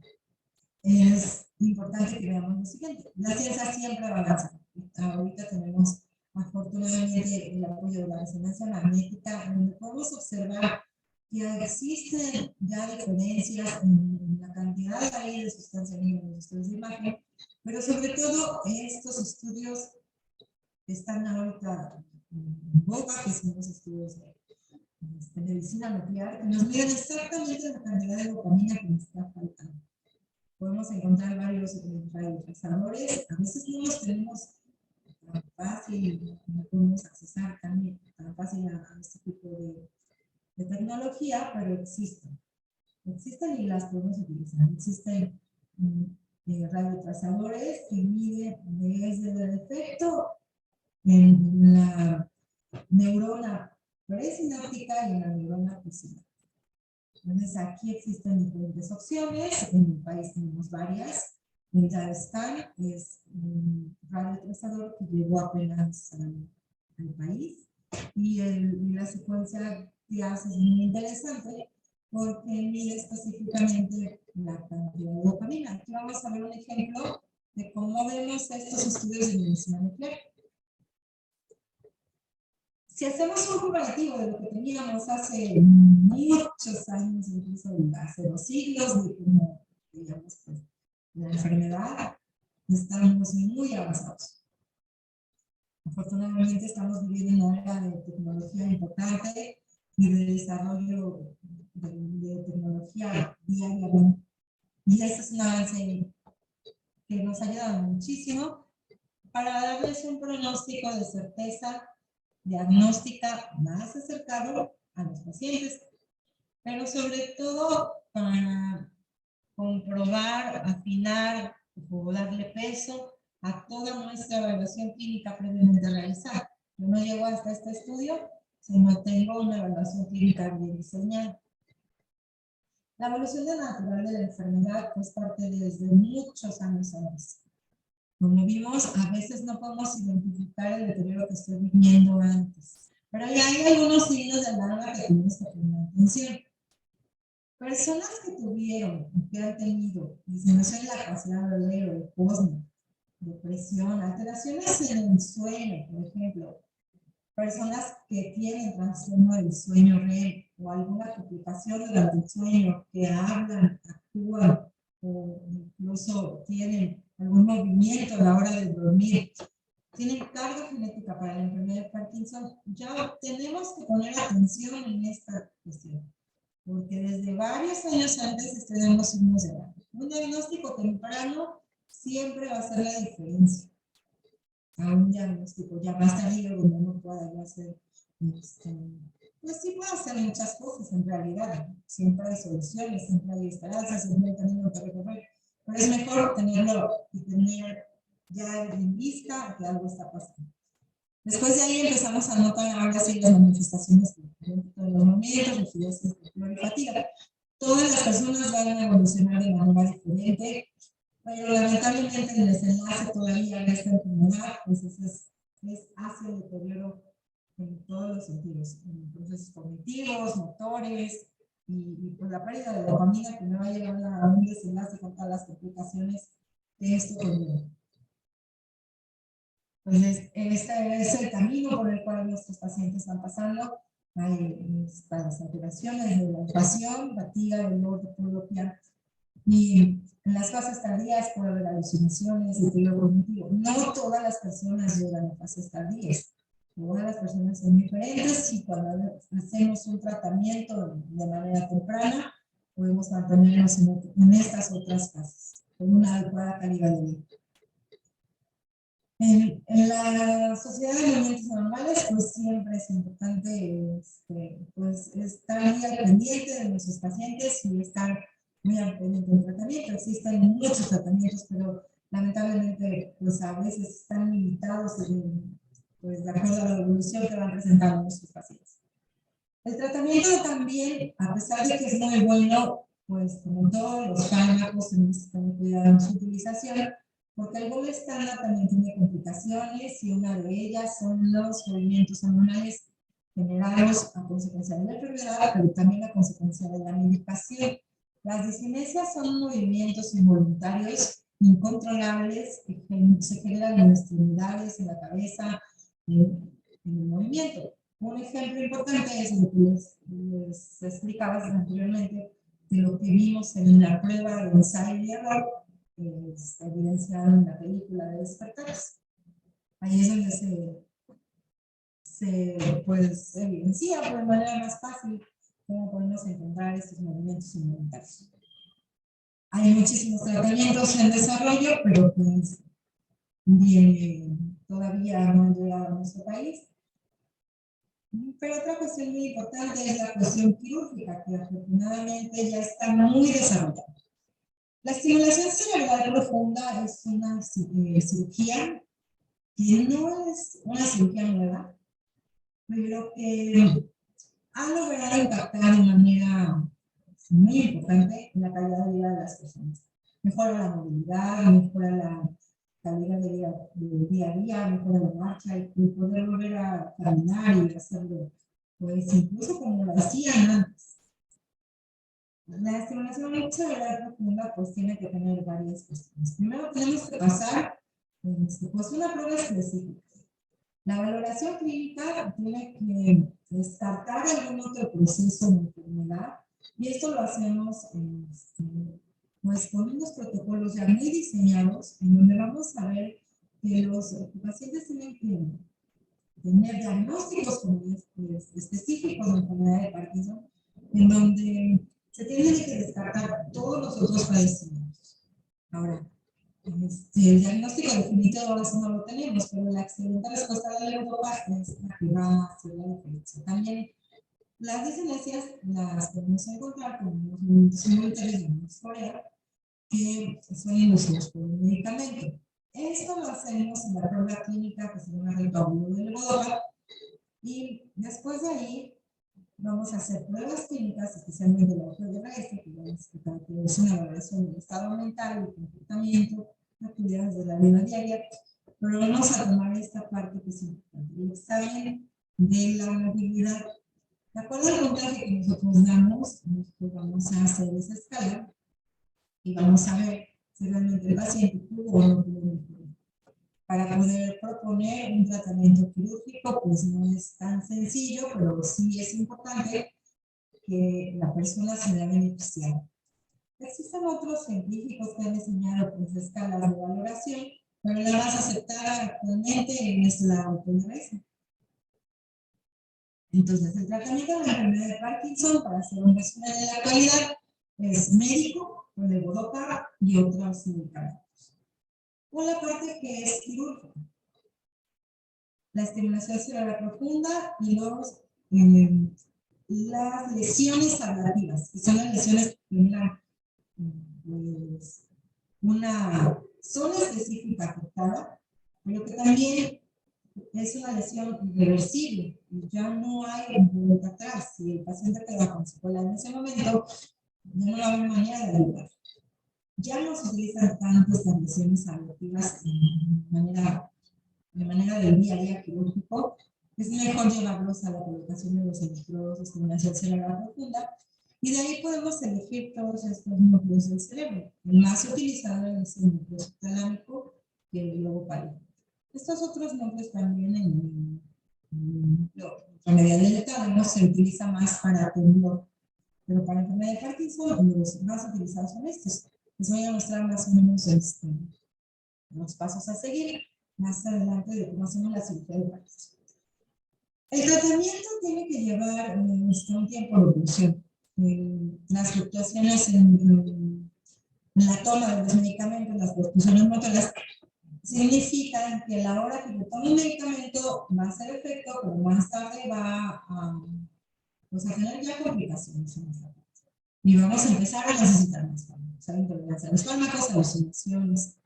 es importante que veamos lo siguiente. La ciencia siempre va avanzando. Ahorita tenemos afortunadamente el apoyo de la resonancia magnética, donde podemos observar que existen ya diferencias en la cantidad de sustancia negra en los estudios de imagen, pero sobre todo estos estudios están ahorita en boga, que son los estudios de medicina nuclear, que nos miden exactamente la cantidad de dopamina que nos está faltando. Podemos encontrar varios radiotrasadores, a veces no los tenemos tan fácil, no podemos accesar tan fácil a este tipo de tecnología, pero existen. Existen y las podemos utilizar. Existen radiotrasadores que miden desde el efecto en la neurona presináptica y en la neurona postsináptica. Entonces, aquí existen diferentes opciones. En el país tenemos varias. El Dagestan es un radiotrasador que llegó apenas al país. Y la secuencia que hace es muy interesante porque mide específicamente la cantidad de dopamina. Aquí vamos a ver un ejemplo de cómo vemos estos estudios de medicina nuclear. Si hacemos un comparativo de lo que teníamos hace muchos años, incluso hace 2 siglos, de cómo, digamos, pues, la enfermedad, estamos muy avanzados. Afortunadamente estamos viviendo una era de tecnología importante y de desarrollo de tecnología diariamente. Y ese es un avance que nos ha ayudado muchísimo para darles un pronóstico de certeza diagnóstica más acercado a los pacientes, pero sobre todo para comprobar, afinar o darle peso a toda nuestra evaluación clínica previamente realizada. Yo no llego hasta este estudio si no tengo una evaluación clínica bien diseñada. La evolución natural de la enfermedad es parte desde muchos años antes. Como vimos, a veces no podemos identificar el deterioro que estoy viviendo antes, pero ya hay algunos signos de alarma que tenemos que poner atención. Personas que tuvieron, que han tenido disminución de la capacidad de oler o de posmo, depresión, alteraciones en el sueño, por ejemplo, personas que tienen trastorno del sueño REM o alguna complicación durante el sueño, que hablan, actúan o incluso tienen algún movimiento a la hora de dormir, tienen carga genética para la enfermedad de Parkinson, ya tenemos que poner atención en esta cuestión, porque desde varios años antes tenemos signos de alarma. Un diagnóstico temprano siempre va a ser la diferencia a un diagnóstico ya más tardío donde uno pueda hacer, pues sí puede hacer muchas cosas en realidad, siempre hay soluciones, siempre hay esperanzas, siempre hay camino para recorrer, pero es mejor tenerlo y tener ya en vista que algo está pasando. Después de ahí empezamos a notar ahora sí las manifestaciones de los momentos, rigidez y fatiga. Todas las personas van a evolucionar de manera diferente, pero lamentablemente el desenlace todavía de esta enfermedad pues es hacia el deterioro en todos los sentidos, en procesos cognitivos, motores, y pues la pérdida de dopamina que me va a llevar a un desenlace con todas las complicaciones de esto conlleva. Entonces, este es el camino por el cual nuestros pacientes van pasando. Hay las alteraciones de la educación, fatiga, dolor, diplopia, y en las fases tardías puede haber alucinaciones, deterioro cognitivo. No todas las personas llegan a fases tardías. Todas las personas son diferentes y cuando hacemos un tratamiento de manera temprana, podemos mantenernos en estas otras fases, con una adecuada calidad de vida. En la sociedad de movimientos normales, pues siempre es importante pues, estar muy al pendiente de nuestros pacientes y estar muy al pendiente del tratamiento. Existen muchos tratamientos, pero lamentablemente pues, a veces están limitados pues, de acuerdo a la evolución que van presentando nuestros pacientes. El tratamiento también, a pesar de que es muy bueno, pues como todos los fármacos, tenemos que tener cuidado en su utilización, porque el gol estándar también tiene complicaciones y una de ellas son los movimientos anormales generados a consecuencia de la enfermedad, pero también a consecuencia de la medicación. Las discinesias son movimientos involuntarios, incontrolables, que se generan en extremidades, en la cabeza, en el movimiento. Un ejemplo importante es lo que les explicaba anteriormente de lo que vimos en la prueba de ensayo y error, evidenciado en la película de Despertares. Ahí es donde se pues, evidencia de manera más fácil cómo podemos encontrar estos movimientos involuntarios. Hay muchísimos tratamientos en desarrollo, pero pues todavía no han llegado a nuestro país. Pero otra cuestión muy importante es la cuestión quirúrgica, que afortunadamente ya está muy desarrollada. La estimulación cerebral profunda es una cirugía que no es una cirugía nueva, pero que ha logrado impactar de manera muy importante en la calidad de vida de las personas. Mejora la movilidad, mejora la calidad de vida del día a día, mejora la marcha y poder volver a caminar y hacerlo, pues incluso como lo hacían antes. La estimulación cerebral profunda pues tiene que tener varias cuestiones. Primero tenemos que pasar pues una prueba específica. La valoración clínica tiene que descartar algún otro proceso de enfermedad y esto lo hacemos pues con unos protocolos ya muy diseñados en donde vamos a ver que los pacientes tienen que tener diagnósticos específicos de enfermedad de Parkinson en donde se tienen que descartar todos los otros padecimientos. Ahora, el diagnóstico definitivo no lo tenemos, pero la excelente respuesta de la Europa es la que va a hacer la diferencia. También las discenecias las podemos encontrar con los movimientos involuntarios de la disforia, que son inducidos por un medicamento. Esto lo hacemos en la prueba clínica que se llama el tabú del Europa, y después de ahí vamos a hacer pruebas clínicas, especialmente la hoja de registro, que es una evaluación del estado mental, el comportamiento, actividades de la vida diaria, pero vamos a tomar esta parte que es importante, el examen de la movilidad. De acuerdo al puntaje que nosotros damos, nosotros vamos a hacer esa escala y vamos a ver si realmente el paciente tuvo o no tuvo mejoría. Para poder proponer un tratamiento quirúrgico, pues no es tan sencillo, pero sí es importante que la persona se vea beneficiada. Existen otros científicos que han diseñado pues, escalas de valoración, pero la más aceptada actualmente es la autonomía. Entonces, el tratamiento de la enfermedad de Parkinson, para hacer un resumen de la calidad, es médico, con levodopa y otros medicamentos. Una parte que es quirúrgica, la estimulación cerebral profunda y las lesiones ablativas, que son las lesiones que generan pues, una zona específica afectada, pero que también es una lesión irreversible y ya no hay vuelta atrás. Si el paciente queda con secuela en ese momento, ya no va a haber manera de ayudar. Ya no se utilizan tanto estas lesiones ablativas de manera del día a día quirúrgico. Es mejor llevarlos a la colocación de los electrodos de estimulación cerebral profunda y de ahí podemos elegir todos estos núcleos del cerebro. El más utilizado es el núcleo subtalámico y el globo pálido. Estos otros núcleos también en la medial del tálamo se utiliza más para temblor, pero para enfermedad de Parkinson los más utilizados son estos. Les voy a mostrar más o menos los pasos a seguir más adelante de cómo hacemos la cirugía de Parkinson. El tratamiento tiene que llevar un tiempo de evolución. Las fluctuaciones en la toma de los medicamentos, las fluctuaciones motoras, significan que a la hora que yo tomo un medicamento va a hacer efecto, pero más tarde va pues a tener ya complicaciones en esta parte. Y vamos a empezar a necesitar más fármacos, a intolerancia a los fármacos, alucinaciones.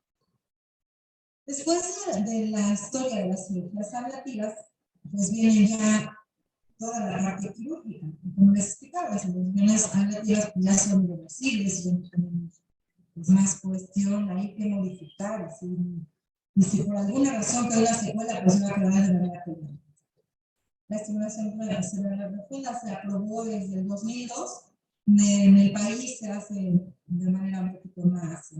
Después de la historia de las cirugías ablativas, pues viene ya toda la parte quirúrgica. Como les explicaba, las cirugías ablativas ya son irreversibles, ya no tenemos pues, más cuestión, hay que modificar. Y si por alguna razón queda una secuela, pues va a quedar de manera permanente. La estimulación cerebral profunda se aprobó desde el 2002. En el país se hace de manera un poquito más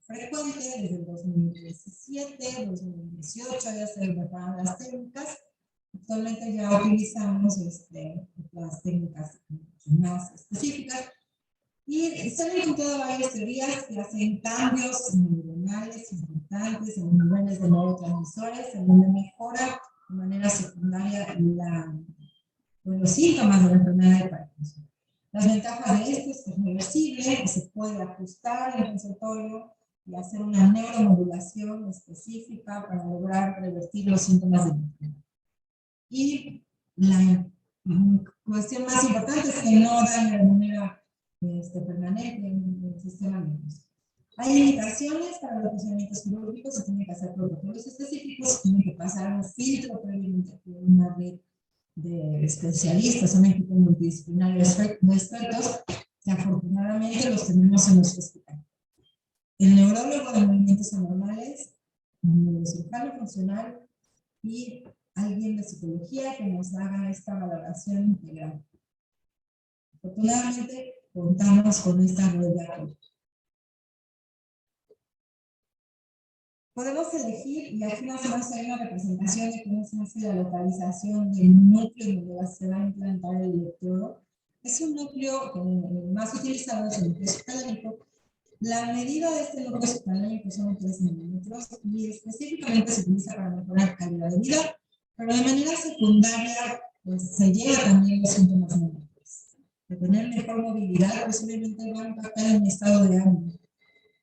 frecuente, desde el 2017, 2018 ya se mejoraron las técnicas. Actualmente ya utilizamos las técnicas más específicas y se han encontrado varias teorías que hacen cambios neuronales importantes en los niveles de neurotransmisores, en donde mejora de manera secundaria los síntomas de la enfermedad de Parkinson. Las ventajas de esto es que es reversible, que se puede ajustar en el consultorio y hacer una neuromodulación específica para lograr revertir los síntomas de la enfermedad. Y la cuestión más importante es que no daña de manera permanente en el sistema nervioso. Hay indicaciones para los procedimientos quirúrgicos, se tienen que hacer protocolos específicos, tienen que pasar un filtro previamente por una red de especialistas, un equipo multidisciplinario de expertos, que afortunadamente los tenemos en nuestro hospital. El neurólogo de movimientos anormales, el neurocirujano funcional y alguien de psicología que nos haga esta valoración integral. Afortunadamente, contamos con esta red de apoyo. Podemos elegir, y aquí más o menos hay una representación de cómo se hace la localización del núcleo donde se va a implantar el electrodo. Es un núcleo más utilizado, es el núcleo subtalámico. La medida de este núcleo subtalámico son 3 milímetros y específicamente se utiliza para mejorar calidad de vida, pero de manera secundaria pues, se llega también los síntomas médicos. De tener mejor movilidad, posiblemente va a impactar en mi estado de ánimo.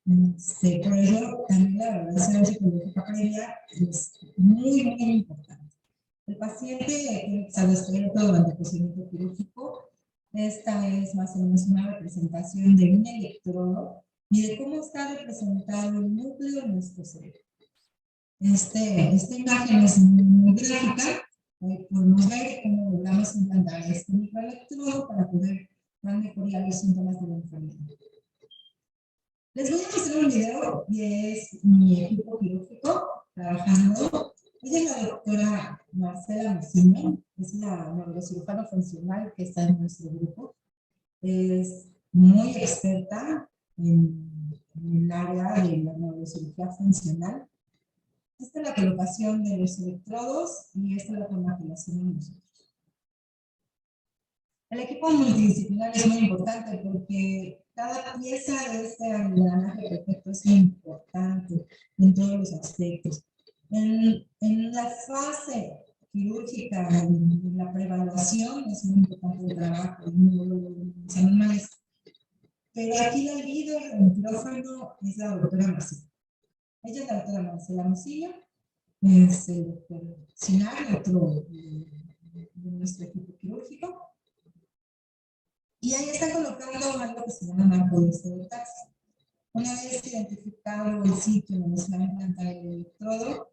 Por ello, también la evaluación psicológica previa es muy, muy importante. El paciente tiene que estar despierto durante el procedimiento quirúrgico. Esta es más o menos una representación de un electrodo y de cómo está representado el núcleo de nuestro cerebro. Esta imagen es muy gráfica. Podemos ver cómo logramos implantar este microelectrodo para poder dar mejoría a los síntomas de la enfermedad. Les voy a mostrar un video y es mi equipo quirúrgico trabajando. Ella es la doctora Marcela Mocino, es la neurocirujana funcional que está en nuestro grupo. Es muy experta en el área de la neurocirugía funcional. Esta es la colocación de los electrodos y esta es la formulación de nosotros. El equipo multidisciplinar es muy importante porque cada pieza de este engranaje perfecto es importante en todos los aspectos. En la fase quirúrgica, en la preevaluación, es muy importante el trabajo de los animales. Pero aquí la líder del micrófono es la doctora Marcela. Ella es la doctora Marcela Mocillo, es el doctor Sinar, otro de nuestro equipo quirúrgico. Y ahí está colocando algo que se llama marco de estereotaxia. Una vez identificado el sitio donde se va a implantar el electrodo,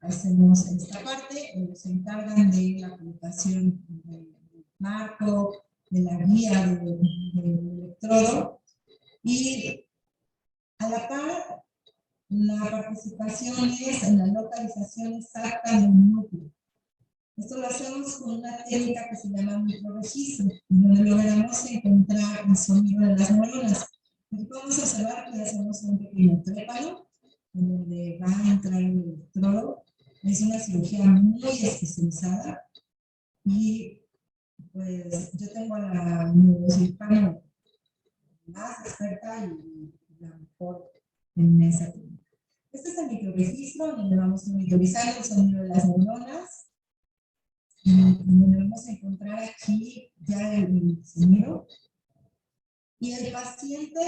hacemos esta parte, ellos se encargan de la colocación del marco, de la guía del electrodo, y a la par, la participación es en la localización exacta del núcleo. Esto lo hacemos con una técnica que se llama microregistro, donde logramos encontrar el sonido de las neuronas. Aquí podemos observar que hacemos un pequeño trépano, en donde va a entrar el electrodo. Es una cirugía muy especializada y pues yo tengo a la neurocirujana más experta y la mejor en esa técnica. Este es el microregistro, donde vamos a monitorizar el sonido de las neuronas. Donde vamos a encontrar aquí ya el sonido. Y el paciente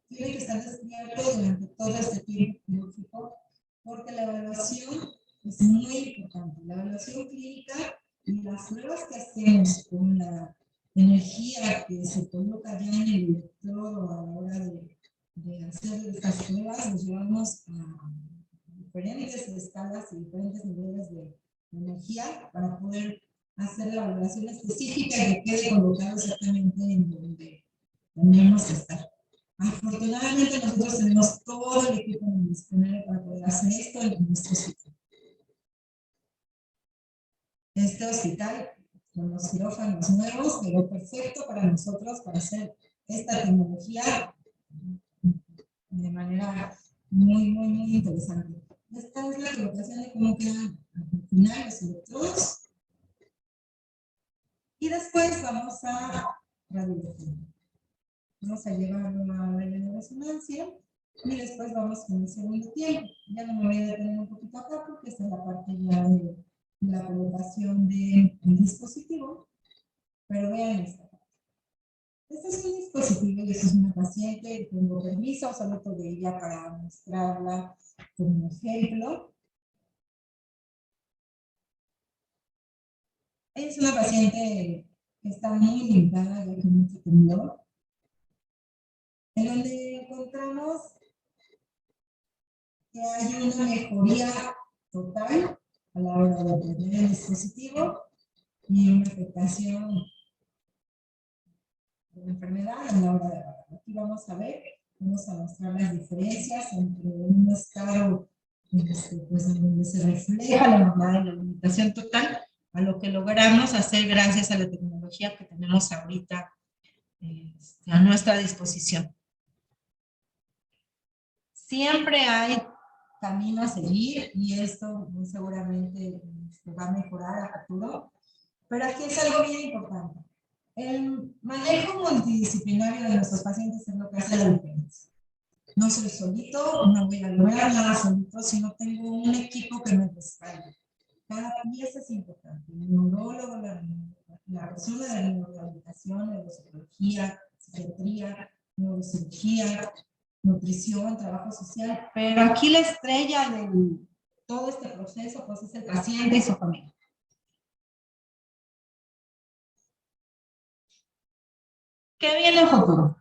tiene que estar despierto durante todo este tiempo quirúrgico, porque la evaluación es muy importante. La evaluación clínica y las pruebas que hacemos con la energía que se coloca ya en el electrodo a la hora de hacer estas pruebas, los llevamos a diferentes escalas y diferentes niveles de energía para poder hacer la valoración específica y que quede colocado exactamente en donde tenemos que estar. Afortunadamente nosotros tenemos todo el equipo disponíble para poder hacer esto en nuestro hospital. Este hospital con los quirófanos nuevos quedó perfecto para nosotros para hacer esta tecnología de manera muy, muy, muy interesante. Esta es la colocación de cómo quedan al final los electrodos. Y después vamos a radiografía. Vamos a llevarlo a la resonancia y después vamos con el segundo tiempo. Ya no me voy a detener un poquito acá porque esta es la parte ya de la colocación del dispositivo. Pero vean esta parte. Este es un dispositivo y esta es una paciente. Tengo permiso solo de ella para mostrarla como ejemplo. Es una paciente que está muy limitada, ya que mucho temblor, en donde encontramos que hay una mejoría total a la hora de obtener el dispositivo y una afectación la enfermedad en la hora de agarrar. Aquí vamos a ver, vamos a mostrar las diferencias entre un estado pues, en donde se refleja la normalidad y la limitación total a lo que logramos hacer gracias a la tecnología que tenemos ahorita a nuestra disposición. Siempre hay camino a seguir y esto muy seguramente va a mejorar a futuro, pero aquí es algo bien importante. El manejo multidisciplinario de nuestros pacientes es lo que hace la diferencia. No soy solito, no voy a lograr nada solito, sino tengo un equipo que me respalda. Cada pieza es importante. El neurólogo, la persona de la neurorehabilitación, neuropsicología, psiquiatría, neurocirugía, nutrición, trabajo social, pero aquí la estrella de todo este proceso pues es el paciente y su familia. ¿Qué viene en futuro?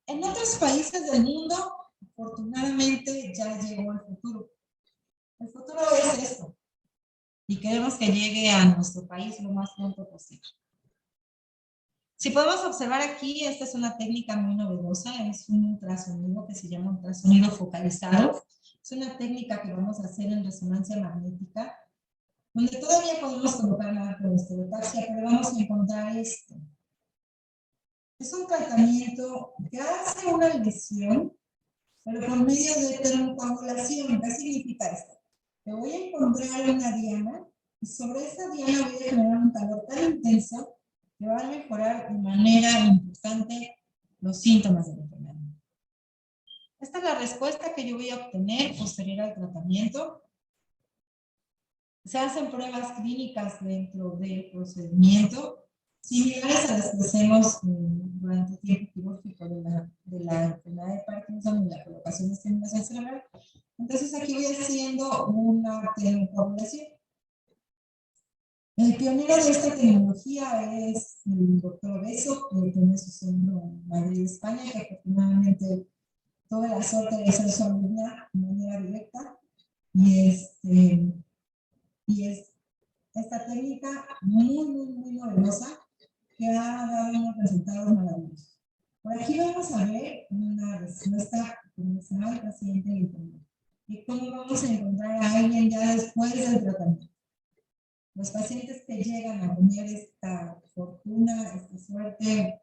En otros países del mundo, afortunadamente ya llegó el futuro. El futuro es esto. Y queremos que llegue a nuestro país lo más pronto posible. Si podemos observar aquí, esta es una técnica muy novedosa, es un ultrasonido que se llama ultrasonido focalizado. Es una técnica que vamos a hacer en resonancia magnética, donde todavía podemos colocar la estereotaxia, pero vamos a encontrar esto. Es un tratamiento que hace una lesión, pero por medio de termocoagulación. ¿Qué significa esto? Te voy a encontrar una diana y sobre esa diana voy a generar un calor tan intenso que va a mejorar de manera importante los síntomas de la enfermedad. Esta es la respuesta que yo voy a obtener posterior al tratamiento. Se hacen pruebas clínicas dentro del procedimiento, similares a las que hacemos durante el tiempo quirúrgico de la enfermedad de Parkinson y la colocación de estimulación cerebral. Entonces aquí voy haciendo una termocoagulación. El pionero de esta tecnología es el doctor Beso, que tiene su centro en Madrid, España, que afortunadamente tuve la suerte de hacer su alumna de manera directa. Y es esta técnica muy novedosa que ha dado unos resultados maravillosos. Por aquí vamos a ver una respuesta convencional del paciente y enfermero. Y cómo vamos a encontrar a alguien ya después del tratamiento. Los pacientes que llegan a tener esta fortuna, esta suerte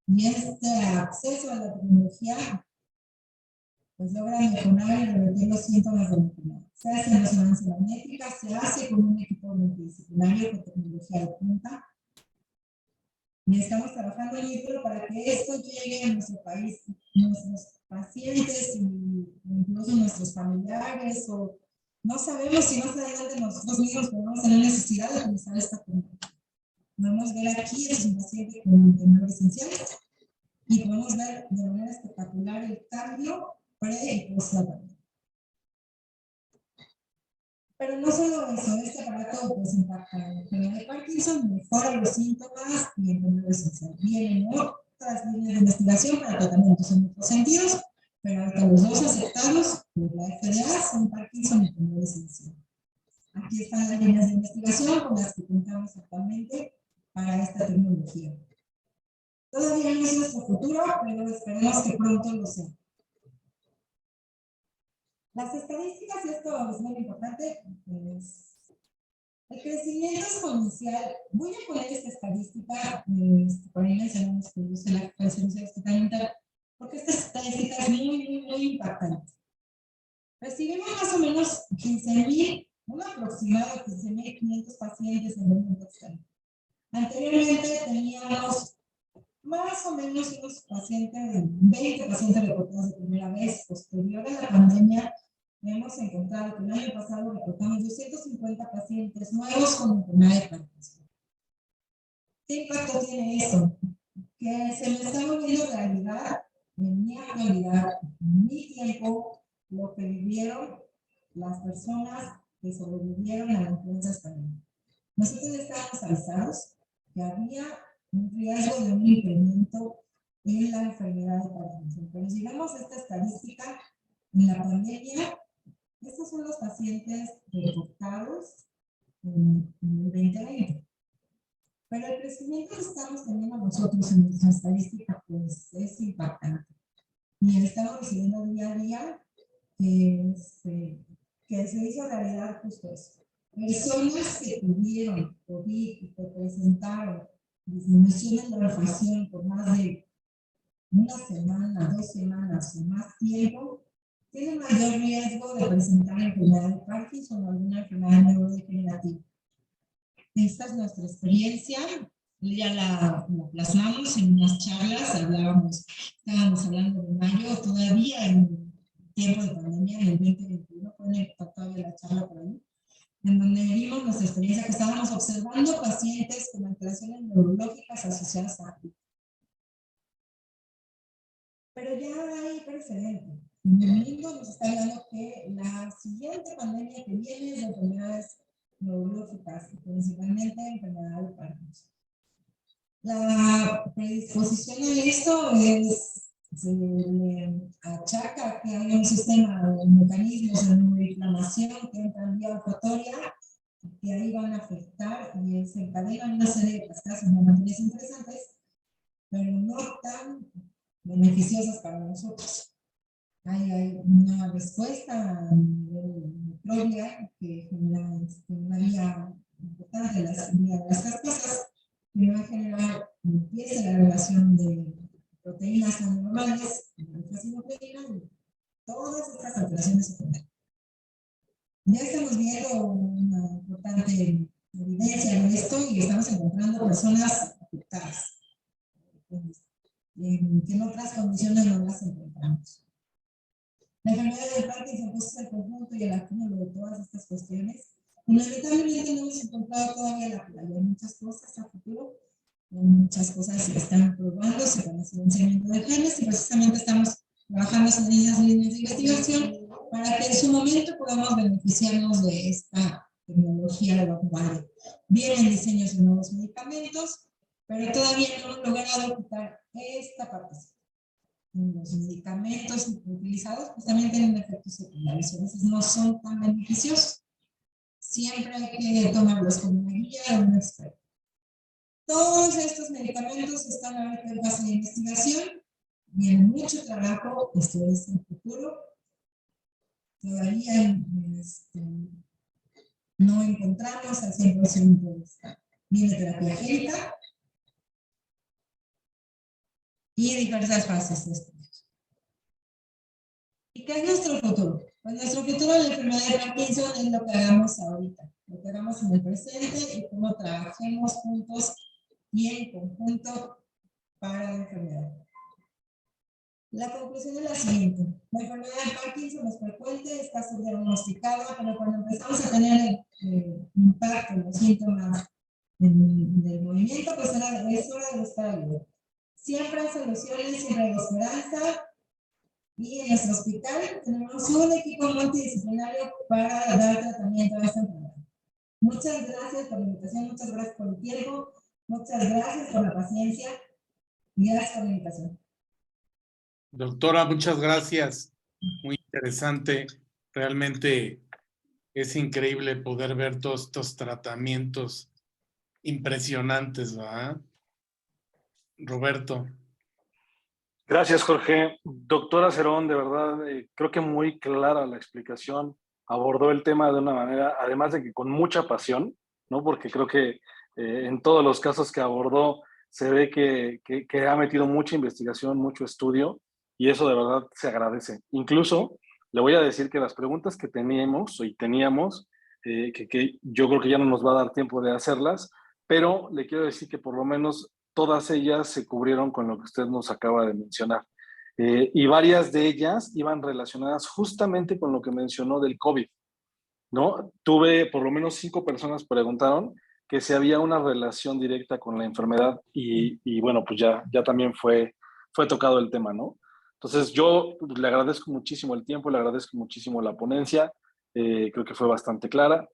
y este acceso a la tecnología, pues logran mejorar y revertir los síntomas de la enfermedad. Se hace en resonancia magnética, se hace con un equipo multidisciplinario con tecnología de punta. Y estamos trabajando en ello para que esto llegue a nuestro país, nuestros pacientes, incluso nuestros familiares, o no sabemos si más adelante nosotros mismos podemos tener necesidad de utilizar esta técnica. Podemos ver aquí, es un paciente con temblor esencial, y podemos ver de manera espectacular el cambio pre y post tratamiento. Pero no solo eso, este aparato pues impacta en la enfermedad de Parkinson, mejora los síntomas y el temblor esencial. Vienen otras líneas de investigación para tratamientos en otros sentidos, pero hasta los dos aceptados por la FDA son Parkinson y temblor esencial. Aquí están las líneas de investigación con las que contamos actualmente para esta tecnología. Todavía no es nuestro futuro, pero esperemos que pronto lo sea. Las estadísticas, y esto es muy importante, es el crecimiento exponencial. Voy a poner esta estadística, por ahí mencionamos que use la presencia hospitalaria, porque esta estadística es muy impactante. Recibimos más o menos 15,000, un aproximado de 15,500 pacientes en el mundo externo. Anteriormente teníamos más o menos unos pacientes, 20 pacientes reportados de primera vez. Posterior a la pandemia, hemos encontrado que el año pasado reportamos 250 pacientes nuevos con enfermedad de Parkinson. ¿Qué impacto tiene eso? Que se me está volviendo realidad, en mi actualidad, en mi tiempo, lo que vivieron las personas que sobrevivieron a la influenza española. Nosotros estábamos avisados que había un riesgo de un incremento en la enfermedad de Parkinson. Pero si vemos esta estadística, en la pandemia, estos son los pacientes reportados en el 2020. Pero el crecimiento que estamos teniendo nosotros en nuestra estadística, pues es impactante. Y estamos recibiendo día a día que se hizo realidad justo eso. Personas que tuvieron COVID y que presentaron disminución en la inflación por más de una semana, 2 semanas o más tiempo, tienen mayor riesgo de presentar enfermedad de Parkinson o alguna enfermedad neurodegenerativa. Esta es nuestra experiencia. Ya la plasmamos en unas charlas, estábamos hablando de mayo, todavía en tiempo de pandemia, en el 2021, pueden todavía la charla por ahí, en donde vimos nuestra experiencia que estábamos observando pacientes con alteraciones neurológicas asociadas a COVID. Pero ya hay precedente. En el mundo nos está hablando que la siguiente pandemia que viene es de enfermedades neurológicas, principalmente enfermedad de Parkinson. La predisposición a esto se le achaca que hay un sistema de mecanismos de neuroinflamación que entran vía olfatoria, que ahí van a afectar y se encadenan una serie de cascadas inflamatorias interesantes, pero no tan beneficiosas para nosotros. Hay una respuesta a nivel microbial que genera una vía importante de las cascasas, que va a generar empieza la relación de proteínas anormales, alfa-sinucleína y todas estas alteraciones secundarias. Ya estamos viendo una importante evidencia de esto y estamos encontrando personas afectadas, que en otras condiciones no las encontramos. La enfermedad de Parkinson pues, es el conjunto y el acúmulo de todas estas cuestiones. Lamentablemente no hemos encontrado todavía la playa. Hay muchas cosas a futuro, muchas cosas se están probando, con el silenciamiento de genes y precisamente estamos trabajando en esas líneas de investigación para que en su momento podamos beneficiarnos de esta tecnología de vanguardia. Vienen diseños de nuevos medicamentos, pero todavía no hemos logrado quitar esta parte. Los medicamentos utilizados pues también tienen efectos secundarios, a veces no son tan beneficiosos. Siempre hay que tomarlos con una guía de un experto. Todos estos medicamentos están ahorita en fase de investigación, viene mucho trabajo, esto es el futuro. Todavía no encontramos al 100% de esta terapia génica y diversas fases de estudios. ¿Y qué es nuestro futuro? Pues nuestro futuro de la enfermedad de Parkinson es lo que hagamos ahorita, lo que hagamos en el presente y cómo trabajemos juntos y en conjunto para la enfermedad. La conclusión es la siguiente. La enfermedad de Parkinson es frecuente, está subdiagnosticada, pero cuando empezamos a tener impacto en los síntomas del movimiento, pues es hora de buscar ayuda. Siempre hay soluciones, siempre hay esperanza. Y en nuestro hospital tenemos un equipo multidisciplinario para dar tratamiento a esta enfermedad. Muchas gracias por la invitación, muchas gracias por el tiempo, muchas gracias por la paciencia y gracias por la invitación. Doctora, muchas gracias. Muy interesante. Realmente es increíble poder ver todos estos tratamientos impresionantes, ¿verdad? Roberto. Gracias, Jorge. Doctora Cerón, de verdad, creo que muy clara la explicación. Abordó el tema de una manera, además de que con mucha pasión, ¿no? Porque creo que en todos los casos que abordó se ve que ha metido mucha investigación, mucho estudio, y eso de verdad se agradece. Incluso le voy a decir que las preguntas que teníamos, que yo creo que ya no nos va a dar tiempo de hacerlas, pero le quiero decir que por lo menos todas ellas se cubrieron con lo que usted nos acaba de mencionar. Y varias de ellas iban relacionadas justamente con lo que mencionó del COVID, ¿no? Tuve por lo menos 5 personas preguntaron que si había una relación directa con la enfermedad y bueno, pues ya también fue tocado el tema, ¿no? Entonces yo le agradezco muchísimo el tiempo, le agradezco muchísimo la ponencia, creo que fue bastante clara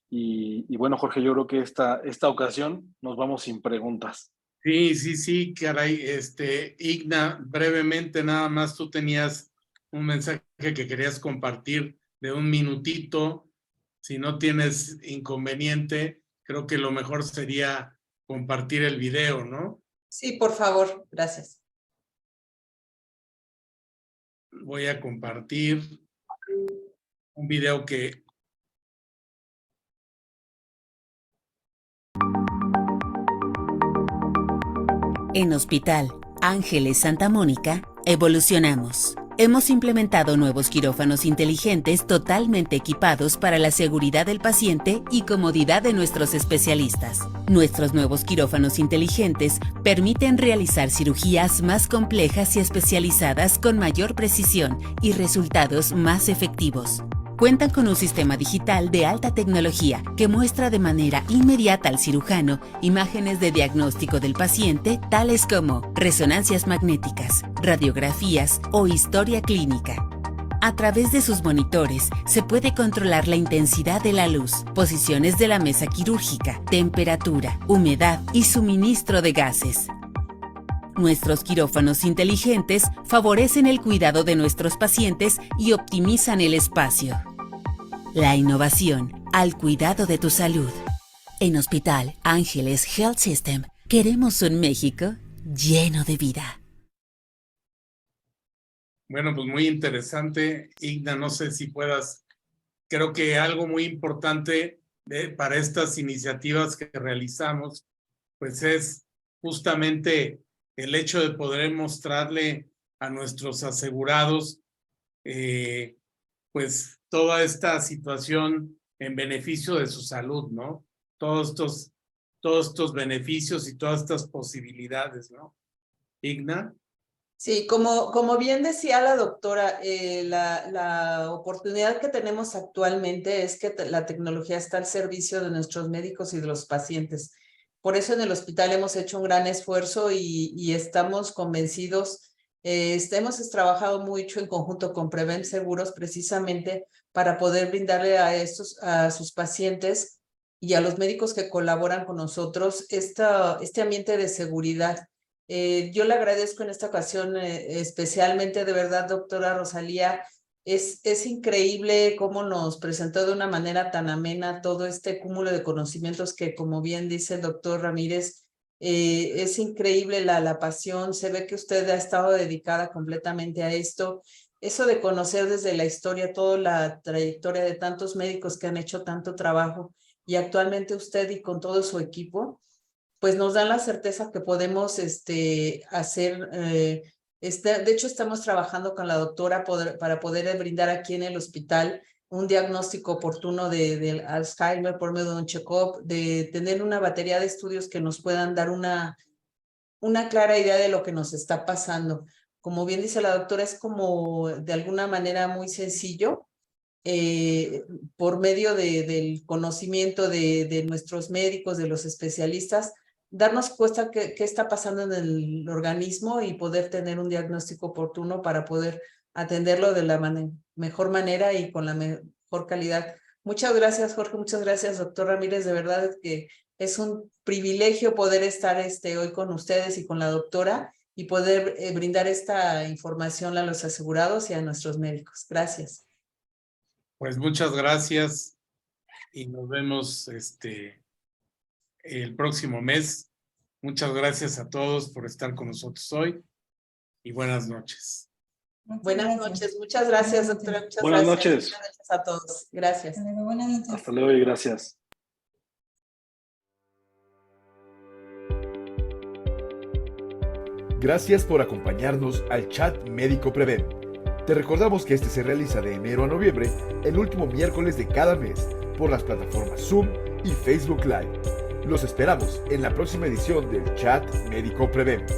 y bueno, Jorge, yo creo que esta ocasión nos vamos sin preguntas. Sí, caray, Igna, brevemente nada más tú tenías un mensaje que querías compartir de 1 minutito. Si no tienes inconveniente, creo que lo mejor sería compartir el video, ¿no? Sí, por favor, gracias. Voy a compartir un video que... En Hospital Ángeles Santa Mónica, evolucionamos. Hemos implementado nuevos quirófanos inteligentes totalmente equipados para la seguridad del paciente y comodidad de nuestros especialistas. Nuestros nuevos quirófanos inteligentes permiten realizar cirugías más complejas y especializadas con mayor precisión y resultados más efectivos. Cuentan con un sistema digital de alta tecnología que muestra de manera inmediata al cirujano imágenes de diagnóstico del paciente tales como resonancias magnéticas, radiografías o historia clínica. A través de sus monitores se puede controlar la intensidad de la luz, posiciones de la mesa quirúrgica, temperatura, humedad y suministro de gases. Nuestros quirófanos inteligentes favorecen el cuidado de nuestros pacientes y optimizan el espacio. La innovación al cuidado de tu salud. En Hospital Ángeles Health System, queremos un México lleno de vida. Bueno, pues muy interesante, Igna, no sé si puedas, creo que algo muy importante para estas iniciativas que realizamos, pues es justamente el hecho de poder mostrarle a nuestros asegurados, pues toda esta situación en beneficio de su salud, ¿no? Todos estos beneficios y todas estas posibilidades, ¿no? Igna. Sí, como bien decía la doctora, la oportunidad que tenemos actualmente es que la tecnología está al servicio de nuestros médicos y de los pacientes. Por eso en el hospital hemos hecho un gran esfuerzo y estamos convencidos. Hemos trabajado mucho en conjunto con Prevent Seguros precisamente para poder brindarle a sus pacientes y a los médicos que colaboran con nosotros este ambiente de seguridad. Yo le agradezco en esta ocasión especialmente, de verdad, doctora Rosalía, es increíble cómo nos presentó de una manera tan amena todo este cúmulo de conocimientos que, como bien dice el doctor Ramírez, es increíble la pasión, se ve que usted ha estado dedicada completamente a esto. Eso de conocer desde la historia toda la trayectoria de tantos médicos que han hecho tanto trabajo y actualmente usted y con todo su equipo, pues nos dan la certeza que podemos hacer, de hecho estamos trabajando con la doctora para poder brindar aquí en el hospital un diagnóstico oportuno de Alzheimer por medio de un check-up, de tener una batería de estudios que nos puedan dar una clara idea de lo que nos está pasando. Como bien dice la doctora, es como de alguna manera muy sencillo, por medio del conocimiento de nuestros médicos, de los especialistas, darnos cuenta qué está pasando en el organismo y poder tener un diagnóstico oportuno para poder atenderlo de la mejor manera y con la mejor calidad. Muchas gracias, Jorge, muchas gracias, doctor Ramírez, de verdad que es un privilegio poder estar hoy con ustedes y con la doctora y poder brindar esta información a los asegurados y a nuestros médicos. Gracias. Pues muchas gracias y nos vemos el próximo mes. Muchas gracias a todos por estar con nosotros hoy y buenas noches. Buenas noches, muchas gracias, doctora. Muchas buenas gracias. Noches. Buenas noches a todos. Gracias. Buenas noches. Hasta luego y gracias. Gracias por acompañarnos al Chat Médico Prevent. Te recordamos que este se realiza de enero a noviembre, el último miércoles de cada mes, por las plataformas Zoom y Facebook Live. Los esperamos en la próxima edición del Chat Médico Prevent.